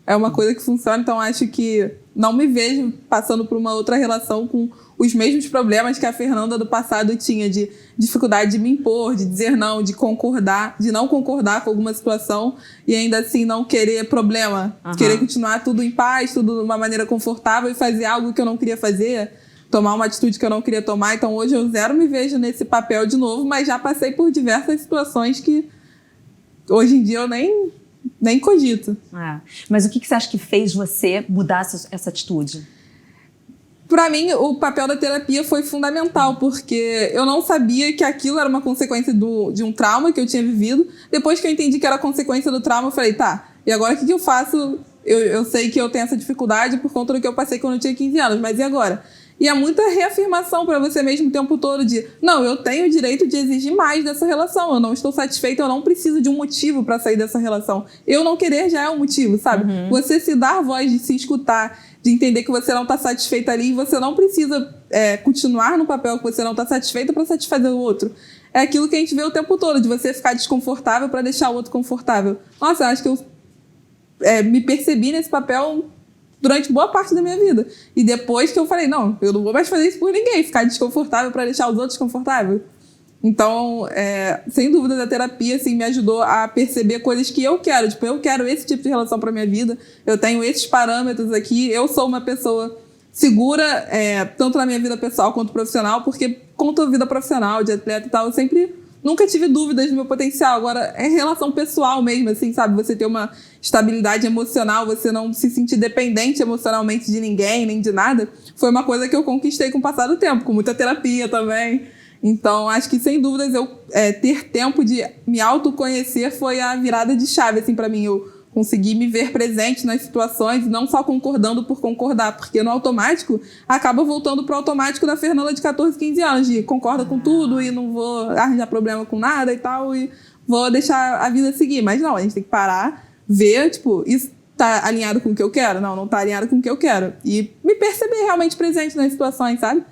é uma coisa que funciona. Então acho que não me vejo passando por uma outra relação com os mesmos problemas que a Fernanda do passado tinha, de dificuldade de me impor, de dizer não, de não concordar com alguma situação e ainda assim não querer problema, querer continuar tudo em paz, tudo de uma maneira confortável e fazer algo que eu não queria fazer, tomar uma atitude que eu não queria tomar. Então hoje eu zero me vejo nesse papel de novo, mas já passei por diversas situações que hoje em dia eu nem cogito. Mas o que você acha que fez você mudar essa atitude? Para mim, o papel da terapia foi fundamental, porque eu não sabia que aquilo era uma consequência de um trauma que eu tinha vivido. Depois que eu entendi que era consequência do trauma, eu falei, tá, e agora o que eu faço? Eu sei que eu tenho essa dificuldade por conta do que eu passei quando eu tinha 15 anos, mas e agora? E é muita reafirmação para você mesmo o tempo todo de, não, eu tenho o direito de exigir mais dessa relação, eu não estou satisfeita, eu não preciso de um motivo para sair dessa relação. Eu não querer já é um motivo, sabe? Você se dar voz, de se escutar, de entender que você não está satisfeita ali e você não precisa continuar no papel que você não está satisfeita para satisfazer o outro. É aquilo que a gente vê o tempo todo, de você ficar desconfortável para deixar o outro confortável. Nossa, eu acho que eu me percebi nesse papel durante boa parte da minha vida. E depois que eu falei, não, eu não vou mais fazer isso por ninguém, ficar desconfortável para deixar os outros confortáveis. Então, sem dúvida, a terapia assim, me ajudou a perceber coisas que eu quero. Tipo, eu quero esse tipo de relação para minha vida, eu tenho esses parâmetros aqui, eu sou uma pessoa segura, tanto na minha vida pessoal quanto profissional, porque quanto a vida profissional, de atleta e tal, eu sempre nunca tive dúvidas do meu potencial. Agora, é relação pessoal mesmo, assim, sabe? Você ter uma estabilidade emocional, você não se sentir dependente emocionalmente de ninguém, nem de nada, foi uma coisa que eu conquistei com o passar do tempo, com muita terapia também. Então, acho que, sem dúvidas, eu ter tempo de me autoconhecer foi a virada de chave, assim, pra mim. Eu consegui me ver presente nas situações, não só concordando por concordar, porque no automático, acaba voltando pro automático da Fernanda de 14, 15 anos, de concorda com tudo e não vou arranjar problema com nada e tal, e vou deixar a vida seguir. Mas não, a gente tem que parar, ver, tipo, isso tá alinhado com o que eu quero? Não tá alinhado com o que eu quero. E me perceber realmente presente nas situações, sabe?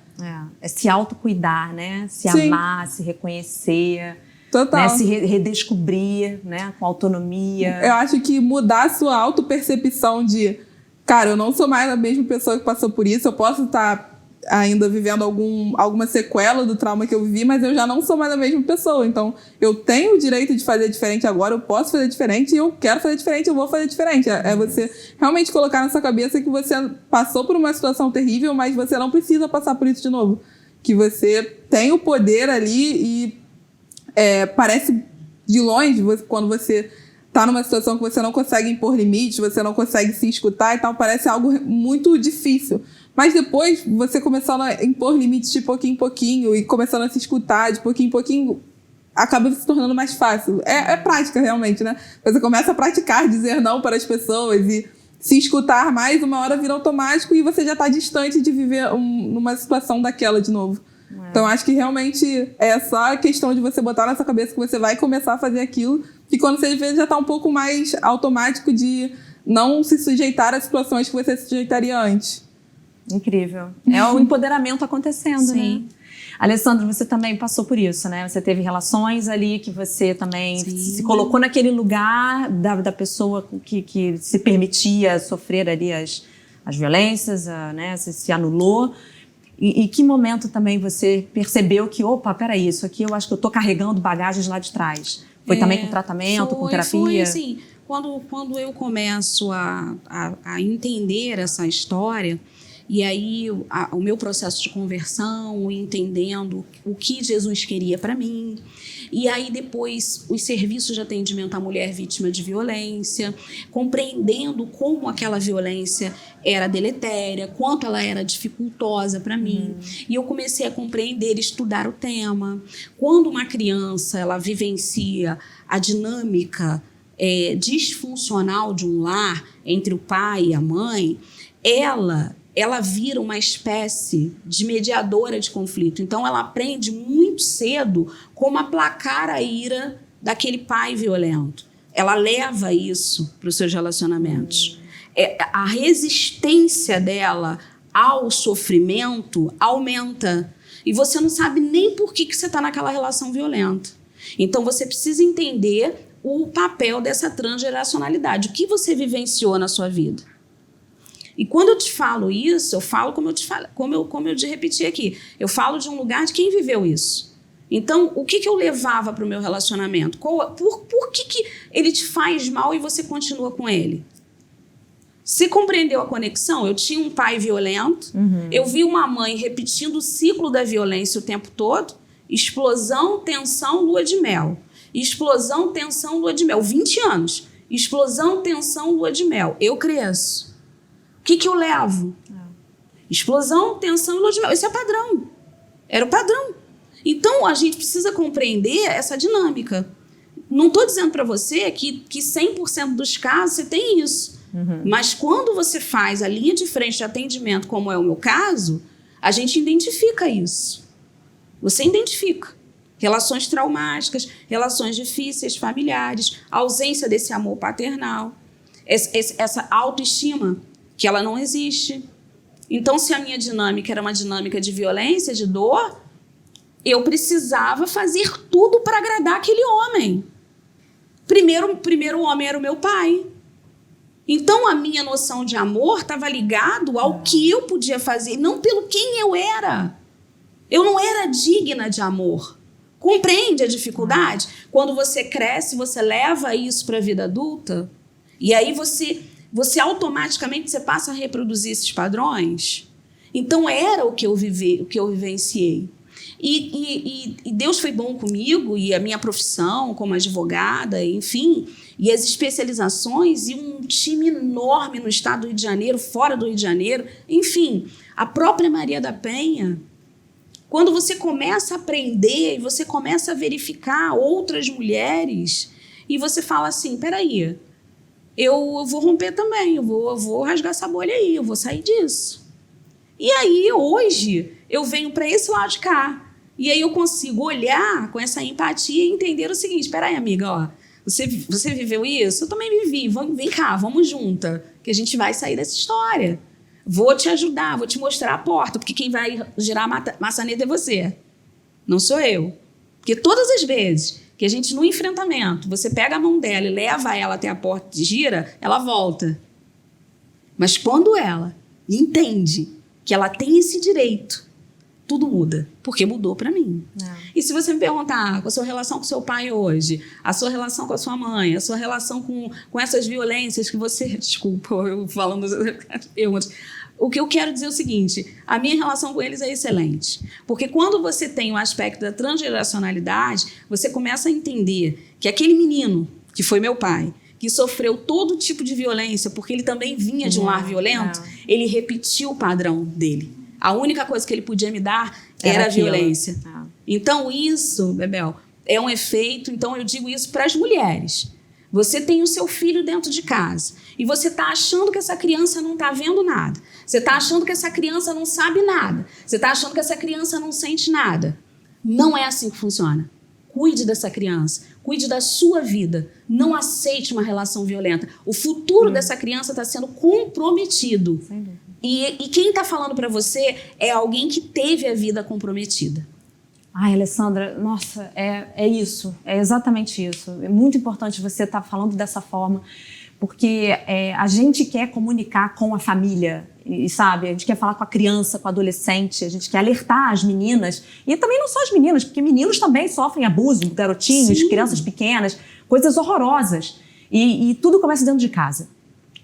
É se autocuidar, né? Se Sim. amar, se reconhecer. Total. Né? Se redescobrir, né? Com autonomia. Eu acho que mudar a sua autopercepção de, cara, eu não sou mais a mesma pessoa que passou por isso, eu posso estar ainda vivendo alguma sequela do trauma que eu vivi, mas eu já não sou mais a mesma pessoa. Então, eu tenho o direito de fazer diferente agora, eu posso fazer diferente, e eu quero fazer diferente, eu vou fazer diferente. É você realmente colocar na sua cabeça que você passou por uma situação terrível, mas você não precisa passar por isso de novo. Que você tem o poder ali e parece de longe, quando você tá numa situação que você não consegue impor limites, você não consegue se escutar e tal, parece algo muito difícil. Mas depois, você começando a impor limites de pouquinho em pouquinho e começando a se escutar de pouquinho em pouquinho, acaba se tornando mais fácil. É prática, realmente, né? Você começa a praticar, dizer não para as pessoas e se escutar mais, uma hora vira automático e você já está distante de viver numa situação daquela de novo. Então, acho que realmente é só a questão de você botar na sua cabeça que você vai começar a fazer aquilo, que quando você vê já está um pouco mais automático de não se sujeitar a situações que você se sujeitaria antes. Incrível. É o empoderamento acontecendo, Sim. né? Alessandra, você também passou por isso, né? Você teve relações ali que você também se colocou naquele lugar da pessoa que se permitia sofrer ali as violências, né? Se anulou. E que momento também você percebeu que, opa, peraí, isso aqui eu acho que eu tô carregando bagagens lá de trás? Foi também com tratamento, com terapia? Foi assim, quando eu começo a entender essa história, e aí o meu processo de conversão, entendendo o que Jesus queria para mim, e aí depois os serviços de atendimento à mulher vítima de violência, compreendendo como aquela violência era deletéria, quanto ela era dificultosa para mim. E eu comecei a compreender, estudar o tema. Quando uma criança ela vivencia a dinâmica disfuncional de um lar entre o pai e a mãe, ela vira uma espécie de mediadora de conflito. Então, ela aprende muito cedo como aplacar a ira daquele pai violento. Ela leva isso para os seus relacionamentos. A resistência dela ao sofrimento aumenta. E você não sabe nem por que você está naquela relação violenta. Então, você precisa entender o papel dessa transgeracionalidade. O que você vivenciou na sua vida? E quando eu te falo isso, eu falo como eu te repeti aqui. Eu falo de um lugar de quem viveu isso. Então, o que eu levava para o meu relacionamento? Por que ele te faz mal e você continua com ele? Você compreendeu a conexão? Eu tinha um pai violento, eu vi uma mãe repetindo o ciclo da violência o tempo todo, explosão, tensão, lua de mel. Explosão, tensão, lua de mel. 20 anos. Explosão, tensão, lua de mel. Eu cresço. O que eu levo? Explosão, tensão e lua de mel. Esse é padrão. Era o padrão. Então, a gente precisa compreender essa dinâmica. Não estou dizendo para você que 100% dos casos você tem isso. Mas quando você faz a linha de frente de atendimento, como é o meu caso, a gente identifica isso. Você identifica. Relações traumáticas, relações difíceis, familiares, ausência desse amor paternal, essa autoestima, que ela não existe. Então, se a minha dinâmica era uma dinâmica de violência, de dor, eu precisava fazer tudo para agradar aquele homem. Primeiro o homem era o meu pai. Então, a minha noção de amor estava ligado ao que eu podia fazer, não pelo quem eu era. Eu não era digna de amor. Compreende a dificuldade? Quando você cresce, você leva isso para a vida adulta, e aí você automaticamente você passa a reproduzir esses padrões. Então, era o que eu vivenciei. E Deus foi bom comigo, e a minha profissão como advogada, enfim, e as especializações, e um time enorme no estado do Rio de Janeiro, fora do Rio de Janeiro, enfim, a própria Maria da Penha. Quando você começa a aprender e você começa a verificar outras mulheres, e você fala assim, peraí, eu vou romper também, eu vou rasgar essa bolha aí, eu vou sair disso. E aí, hoje, eu venho para esse lado de cá. E aí eu consigo olhar com essa empatia e entender o seguinte, peraí, amiga, ó, você viveu isso? Eu também vivi, vem cá, vamos junta, que a gente vai sair dessa história. Vou te ajudar, vou te mostrar a porta, porque quem vai girar a maçaneta é você, não sou eu. Porque todas as vezes que a gente, no enfrentamento, você pega a mão dela e leva ela até a porta e gira, ela volta. Mas quando ela entende que ela tem esse direito, tudo muda, porque mudou para mim. E se você me perguntar a sua relação com seu pai hoje, a sua relação com a sua mãe, a sua relação com essas violências que você... Desculpa, eu falando... O que eu quero dizer é o seguinte, a minha relação com eles é excelente. Porque quando você tem o aspecto da transgeracionalidade, você começa a entender que aquele menino, que foi meu pai, que sofreu todo tipo de violência, porque ele também vinha de um lar violento, ele repetiu o padrão dele. A única coisa que ele podia me dar era a violência. Então, isso, Bebel, é um efeito. Então, eu digo isso para as mulheres. Você tem o seu filho dentro de casa e você está achando que essa criança não está vendo nada. Você está achando que essa criança não sabe nada. Você está achando que essa criança não sente nada. Não é assim que funciona. Cuide dessa criança. Cuide da sua vida. Não aceite uma relação violenta. O futuro dessa criança está sendo comprometido. E quem está falando para você é alguém que teve a vida comprometida. Ai, Alessandra, nossa, é isso, é exatamente isso. É muito importante você estar falando dessa forma, porque a gente quer comunicar com a família, e sabe, a gente quer falar com a criança, com o adolescente, a gente quer alertar as meninas, e também não só as meninas, porque meninos também sofrem abuso, garotinhos, crianças pequenas, coisas horrorosas, e tudo começa dentro de casa.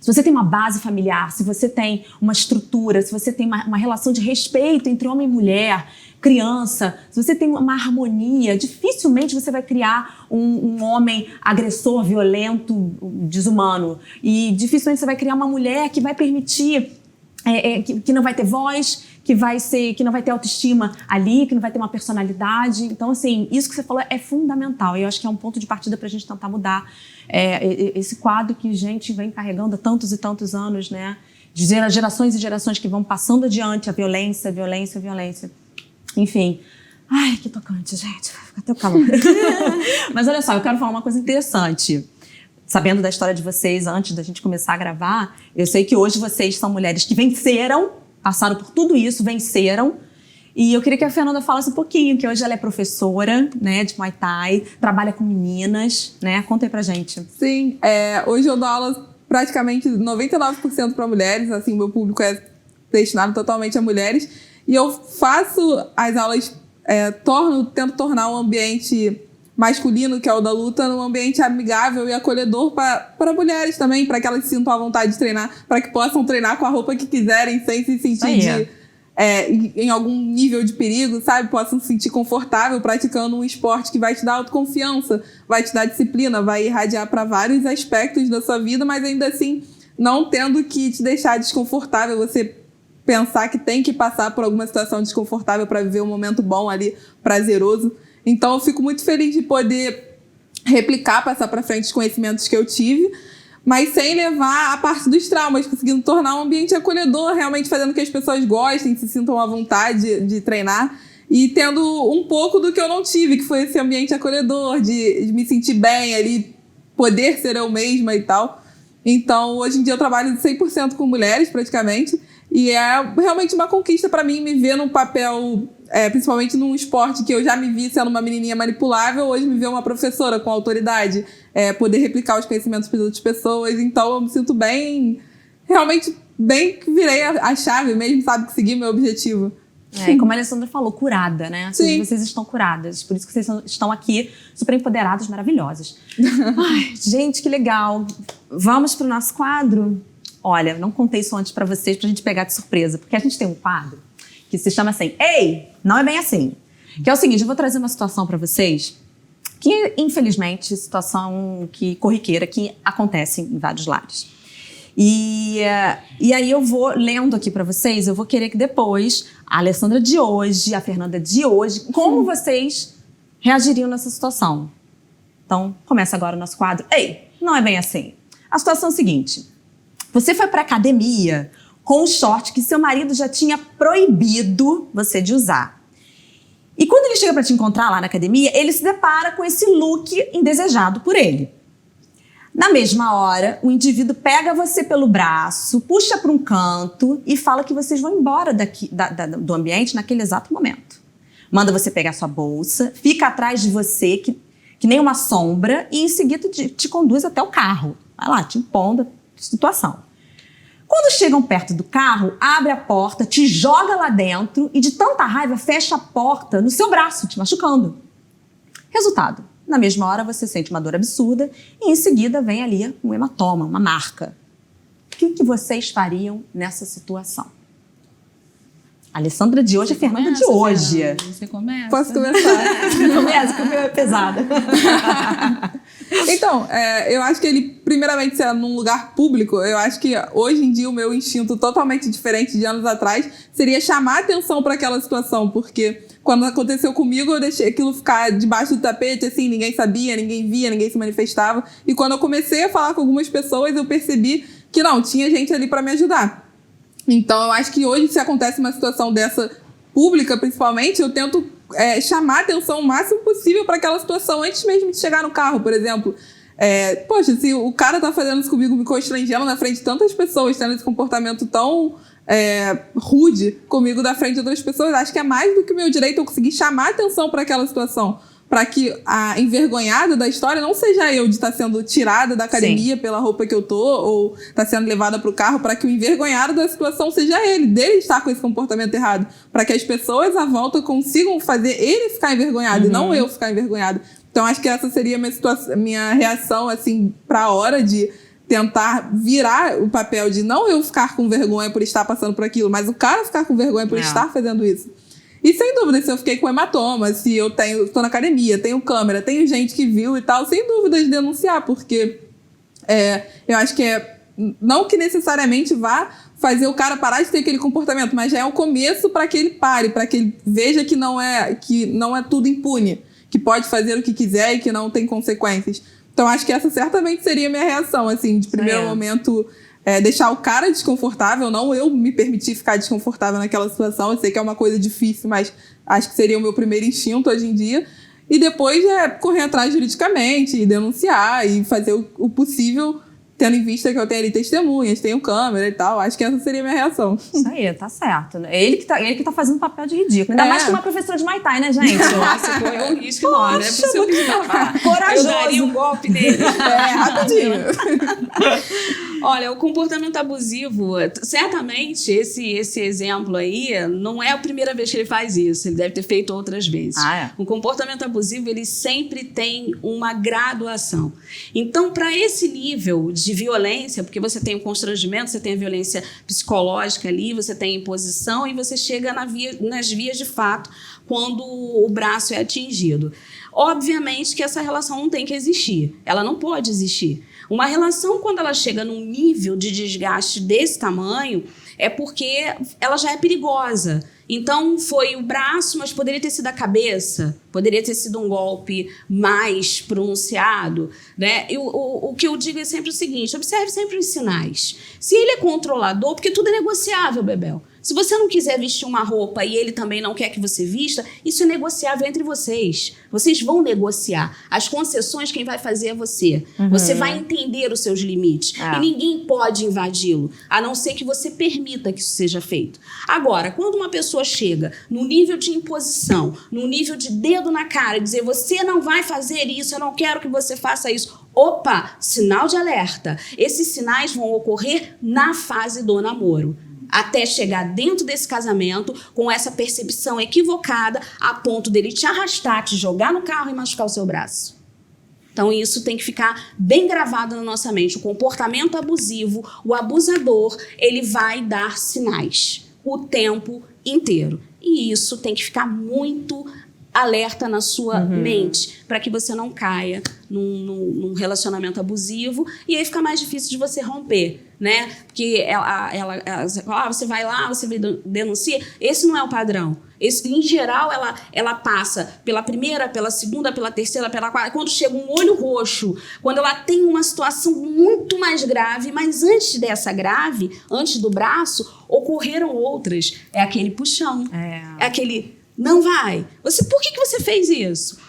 Se você tem uma base familiar, se você tem uma estrutura, se você tem uma relação de respeito entre homem e mulher, criança, se você tem uma harmonia, dificilmente você vai criar um homem agressor, violento, desumano. E dificilmente você vai criar uma mulher que vai permitir, que não vai ter voz, que não vai ter autoestima ali, que não vai ter uma personalidade. Então, assim, isso que você falou é fundamental. E eu acho que é um ponto de partida para a gente tentar mudar esse quadro que a gente vem carregando há tantos e tantos anos, né? De gerações e gerações que vão passando adiante a violência, violência, violência. Enfim. Ai, que tocante, gente. Fica até o calor. Mas olha só, eu quero falar uma coisa interessante. Sabendo da história de vocês, antes da gente começar a gravar, eu sei que hoje vocês são mulheres que venceram, passaram por tudo isso, venceram. E eu queria que a Fernanda falasse um pouquinho, que hoje ela é professora, né, de Muay Thai, trabalha com meninas, né? Conta aí pra gente. Sim, hoje eu dou aula praticamente 99% para mulheres, assim, meu público é destinado totalmente a mulheres. E eu faço as aulas, tento tornar um ambiente masculino, que é o da luta, um ambiente amigável e acolhedor para mulheres também, para que elas sintam a vontade de treinar, para que possam treinar com a roupa que quiserem, sem se sentir em algum nível de perigo, sabe? Possam se sentir confortável praticando um esporte que vai te dar autoconfiança, vai te dar disciplina, vai irradiar para vários aspectos da sua vida, mas ainda assim não tendo que te deixar desconfortável, você pensar que tem que passar por alguma situação desconfortável para viver um momento bom ali, prazeroso. Então eu fico muito feliz de poder replicar, passar para frente os conhecimentos que eu tive, mas sem levar a parte dos traumas, conseguindo tornar um ambiente acolhedor, realmente fazendo que as pessoas gostem, se sintam à vontade de treinar e tendo um pouco do que eu não tive, que foi esse ambiente acolhedor, de me sentir bem ali, poder ser eu mesma e tal. Então hoje em dia eu trabalho 100% com mulheres praticamente, e é realmente uma conquista para mim me ver num papel, principalmente num esporte que eu já me vi sendo uma menininha manipulável, hoje me ver uma professora com autoridade, poder replicar os conhecimentos para outras pessoas. Então eu me sinto bem, realmente bem que virei a chave mesmo, sabe, que segui meu objetivo. E como a Alessandra falou, curada, né? Sim. Vocês estão curadas, por isso que vocês estão aqui super empoderadas, maravilhosas. Ai, gente, que legal. Vamos para o nosso quadro? Olha, não contei isso antes para vocês, pra gente pegar de surpresa, porque a gente tem um quadro que se chama assim, Ei, não é bem assim. Que é o seguinte, eu vou trazer uma situação para vocês que, infelizmente, situação corriqueira que acontece em vários lares. E aí eu vou lendo aqui para vocês, eu vou querer que depois a Alessandra de hoje, a Fernanda de hoje, como vocês reagiriam nessa situação. Então, começa agora o nosso quadro. Ei, não é bem assim. A situação é a seguinte. Você foi para a academia com um short que seu marido já tinha proibido você de usar. E quando ele chega para te encontrar lá na academia, ele se depara com esse look indesejado por ele. Na mesma hora, o indivíduo pega você pelo braço, puxa para um canto e fala que vocês vão embora do ambiente naquele exato momento. Manda você pegar sua bolsa, fica atrás de você que nem uma sombra e em seguida te conduz até o carro. Vai lá, te impondo situação. Quando chegam perto do carro, abre a porta, te joga lá dentro e de tanta raiva fecha a porta no seu braço, te machucando. Resultado, na mesma hora você sente uma dor absurda e em seguida vem ali um hematoma, uma marca. O que vocês fariam nessa situação? A Alessandra de hoje é Fernanda de hoje. Você começa? Posso começar? Começa, que o meu é pesado. Então, eu acho que ele, primeiramente, se é num lugar público, eu acho que hoje em dia o meu instinto totalmente diferente de anos atrás seria chamar atenção para aquela situação, porque quando aconteceu comigo, eu deixei aquilo ficar debaixo do tapete, assim, ninguém sabia, ninguém via, ninguém se manifestava. E quando eu comecei a falar com algumas pessoas, eu percebi que não, tinha gente ali para me ajudar. Então, eu acho que hoje, se acontece uma situação dessa pública, principalmente, eu tento chamar atenção o máximo possível para aquela situação antes mesmo de chegar no carro, por exemplo. Poxa, se o cara tá fazendo isso comigo, me constrangendo na frente de tantas pessoas, tendo esse comportamento tão rude comigo da frente de outras pessoas, acho que é mais do que o meu direito eu conseguir chamar atenção para aquela situação, para que a envergonhada da história não seja eu de estar sendo tirada da academia pela roupa que eu tô, ou estar sendo levada pro carro, para que o envergonhado da situação seja ele, dele estar com esse comportamento errado, para que as pessoas à volta consigam fazer ele ficar envergonhado e não eu ficar envergonhado. Então acho que essa seria a minha reação, assim, pra hora de tentar virar o papel de não eu ficar com vergonha por estar passando por aquilo, mas o cara ficar com vergonha por estar fazendo isso. E sem dúvida, se eu fiquei com hematoma, se eu tô na academia, tenho câmera, tenho gente que viu e tal, sem dúvida de denunciar, porque eu acho que não que necessariamente vá fazer o cara parar de ter aquele comportamento, mas já é um começo para que ele pare, para que ele veja que não é tudo impune, que pode fazer o que quiser e que não tem consequências. Então, acho que essa certamente seria a minha reação, assim, de primeiro momento, deixar o cara desconfortável, não eu me permitir ficar desconfortável naquela situação. Eu sei que é uma coisa difícil, mas acho que seria o meu primeiro instinto hoje em dia. E depois correr atrás juridicamente, e denunciar, e fazer o possível, tendo em vista que eu tenho ali testemunhas, tenho câmera e tal. Acho que essa seria a minha reação. Isso aí, tá certo. Ele que tá fazendo papel de ridículo. Ainda mais que uma professora de Muay Thai, né, gente? Nossa, correu um risco enorme. Corajoso. Eu daria um golpe nele. Rapidinho. Olha, o comportamento abusivo, certamente esse exemplo aí não é a primeira vez que ele faz isso, ele deve ter feito outras vezes. O comportamento abusivo, ele sempre tem uma graduação. Então, para esse nível de violência, porque você tem o constrangimento, você tem a violência psicológica ali, você tem a imposição e você chega nas vias de fato quando o braço é atingido. Obviamente que essa relação não tem que existir, ela não pode existir. Uma relação, quando ela chega num nível de desgaste desse tamanho, é porque ela já é perigosa. Então, foi o braço, mas poderia ter sido a cabeça, poderia ter sido um golpe mais pronunciado, né? O que eu digo é sempre o seguinte, observe sempre os sinais. Se ele é controlador, porque tudo é negociável, Bebel. Se você não quiser vestir uma roupa e ele também não quer que você vista, isso é negociável entre vocês. Vocês vão negociar. As concessões quem vai fazer é você. Você vai entender os seus limites. E ninguém pode invadi-lo, a não ser que você permita que isso seja feito. Agora, quando uma pessoa chega no nível de imposição, no nível de dedo na cara, e dizer você não vai fazer isso, eu não quero que você faça isso. Opa, sinal de alerta. Esses sinais vão ocorrer na fase do namoro, até chegar dentro desse casamento com essa percepção equivocada a ponto dele te arrastar, te jogar no carro e machucar o seu braço. Então isso tem que ficar bem gravado na nossa mente. O comportamento abusivo, o abusador, ele vai dar sinais o tempo inteiro. E isso tem que ficar muito alerta na sua mente, para que você não caia num relacionamento abusivo, e aí fica mais difícil de você romper, né? Porque você vai lá, você denuncia. Esse não é o padrão. Em geral, ela passa pela primeira, pela segunda, pela terceira, pela quarta. Quando chega um olho roxo, quando ela tem uma situação muito mais grave, mas antes dessa grave, antes do braço, ocorreram outras. É aquele puxão, é aquele... Não vai. Por que você fez isso?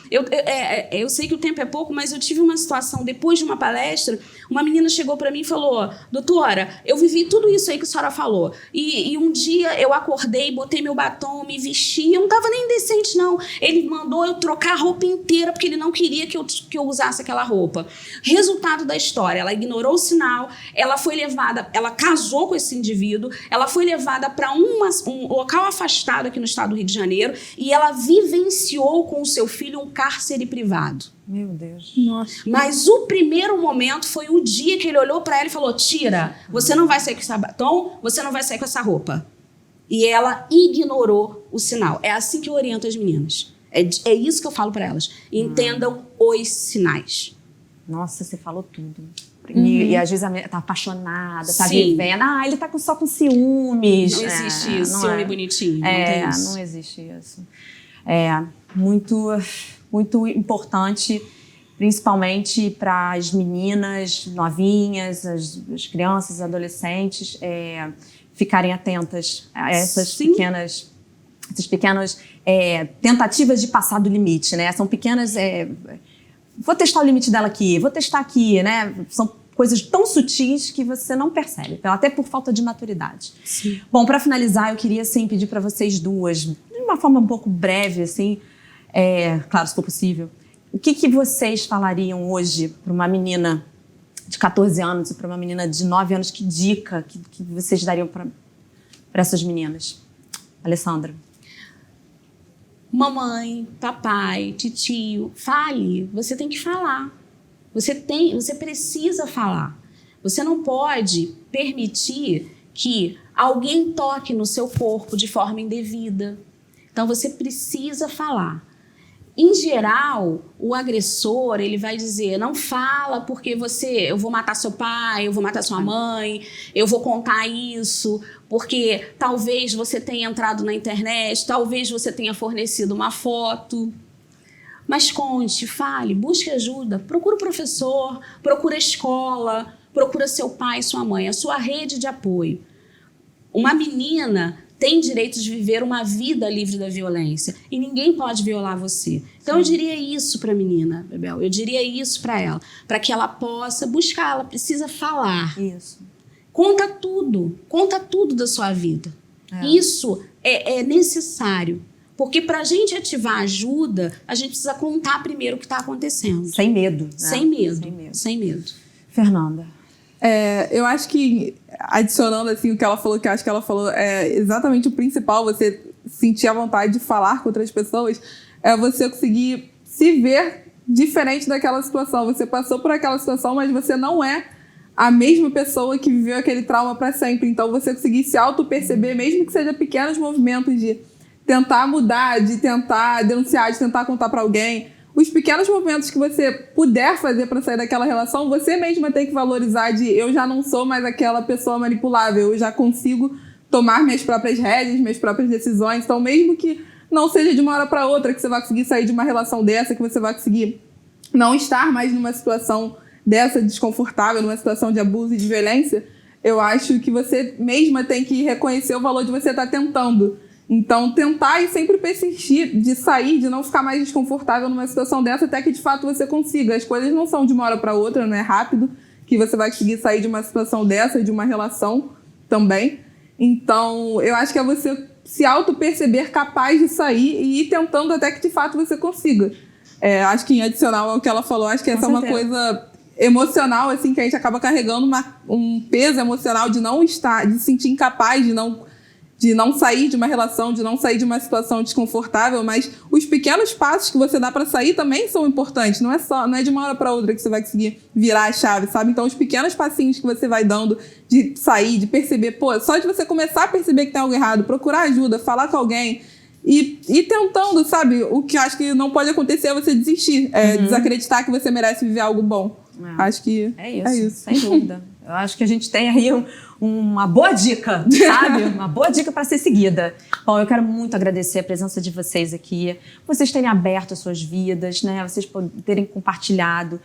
Eu sei que o tempo é pouco, mas eu tive uma situação, depois de uma palestra, uma menina chegou para mim e falou: doutora, eu vivi tudo isso aí que a senhora falou. E um dia eu acordei, botei meu batom, me vesti, eu não estava nem decente, não. Ele mandou eu trocar a roupa inteira, porque ele não queria que eu usasse aquela roupa. Resultado da história, ela ignorou o sinal, ela foi levada, ela casou com esse indivíduo, ela foi levada para um local afastado aqui no estado do Rio de Janeiro, e ela vivenciou com o seu filho um cárcere privado. Meu Deus. Nossa. Mas o primeiro momento foi o dia que ele olhou para ela e falou: tira, você não vai sair com esse batom, você não vai sair com essa roupa. E ela ignorou o sinal. É assim que eu oriento as meninas. É isso que eu falo para elas. Entendam os sinais. Nossa, você falou tudo. E às vezes a menina tá apaixonada, tá vivendo. Ele tá só com ciúmes. Não existe isso, ciúme bonitinho. Não tem isso. Não existe isso. Muito, muito importante, principalmente para as meninas novinhas, as crianças, adolescentes, ficarem atentas a essas pequenas tentativas de passar do limite, né? São pequenas... vou testar o limite dela aqui, vou testar aqui, né? São coisas tão sutis que você não percebe, até por falta de maturidade. Sim. Bom, para finalizar, eu queria, assim, pedir para vocês duas, de uma forma um pouco breve, assim, claro, se for possível, o que vocês falariam hoje para uma menina de 14 anos e para uma menina de 9 anos? Que dica que vocês dariam para essas meninas? Alessandra. Mamãe, papai, titio, fale. Você tem que falar. Você precisa falar. Você não pode permitir que alguém toque no seu corpo de forma indevida. Então você precisa falar. Em geral, o agressor, ele vai dizer, não fala porque eu vou matar seu pai, eu vou matar sua mãe, eu vou contar isso, porque talvez você tenha entrado na internet, talvez você tenha fornecido uma foto. Mas conte, fale, busque ajuda, procura o professor, procura a escola, procura seu pai, sua mãe, a sua rede de apoio. Uma menina tem direito de viver uma vida livre da violência e ninguém pode violar você. Então eu diria isso para a menina, Bebel, eu diria isso para ela, para que ela possa buscar, ela precisa falar. Isso. Conta tudo da sua vida. Isso é necessário, porque para a gente ativar ajuda, a gente precisa contar primeiro o que está acontecendo. Sem medo. Né? Sem medo. Fernanda. Eu acho que, adicionando assim o que ela falou, que eu acho que ela falou é exatamente o principal, você sentir a vontade de falar com outras pessoas, é você conseguir se ver diferente daquela situação. Você passou por aquela situação, mas você não é a mesma pessoa que viveu aquele trauma para sempre. Então você conseguir se auto-perceber, mesmo que seja pequenos movimentos de tentar mudar, de tentar denunciar, de tentar contar para alguém. Os pequenos movimentos que você puder fazer para sair daquela relação, você mesma tem que valorizar de eu já não sou mais aquela pessoa manipulável, eu já consigo tomar minhas próprias rédeas, minhas próprias decisões. Então, mesmo que não seja de uma hora para outra que você vai conseguir sair de uma relação dessa, que você vai conseguir não estar mais numa situação dessa desconfortável, numa situação de abuso e de violência, eu acho que você mesma tem que reconhecer o valor de você estar tentando. Então, tentar e sempre persistir de sair, de não ficar mais desconfortável numa situação dessa, até que de fato você consiga. As coisas não são de uma hora para outra, não é rápido que você vai conseguir sair de uma situação dessa, de uma relação também. Então, eu acho que é você se auto-perceber capaz de sair e ir tentando até que de fato você consiga. Acho que em adicional ao que ela falou, acho que essa é uma coisa emocional, assim, que a gente acaba carregando um peso emocional de não estar, de se sentir incapaz, de não sair de uma relação, de não sair de uma situação desconfortável, mas os pequenos passos que você dá para sair também são importantes. Não é de uma hora para outra que você vai conseguir virar a chave, sabe? Então, os pequenos passinhos que você vai dando de sair, de perceber, só de você começar a perceber que tem algo errado, procurar ajuda, falar com alguém e tentando, sabe? O que acho que não pode acontecer é você desistir, desacreditar que você merece viver algo bom. Acho que é isso, sem dúvida. Eu acho que a gente tem aí uma boa dica, sabe? Uma boa dica para ser seguida. Bom, eu quero muito agradecer a presença de vocês aqui, vocês terem aberto as suas vidas, né? Vocês terem compartilhado.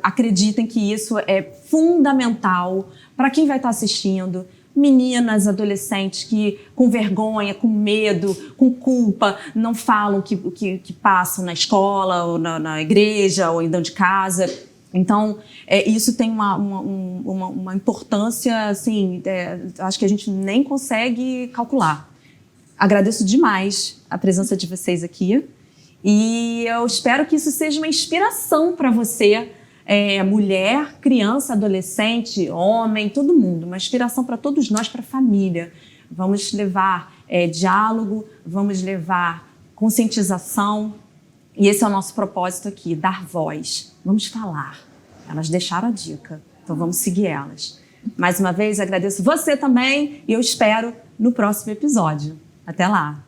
Acreditem que isso é fundamental para quem vai estar assistindo. Meninas, adolescentes que com vergonha, com medo, com culpa, não falam o que passam na escola, ou na igreja, ou dentro de casa. Então, isso tem uma importância, assim, acho que a gente nem consegue calcular. Agradeço demais a presença de vocês aqui e eu espero que isso seja uma inspiração para você, mulher, criança, adolescente, homem, todo mundo, uma inspiração para todos nós, para a família. Vamos levar diálogo, vamos levar conscientização. E esse é o nosso propósito aqui, dar voz. Vamos falar. Elas deixaram a dica, então vamos seguir elas. Mais uma vez, agradeço você também e eu espero no próximo episódio. Até lá!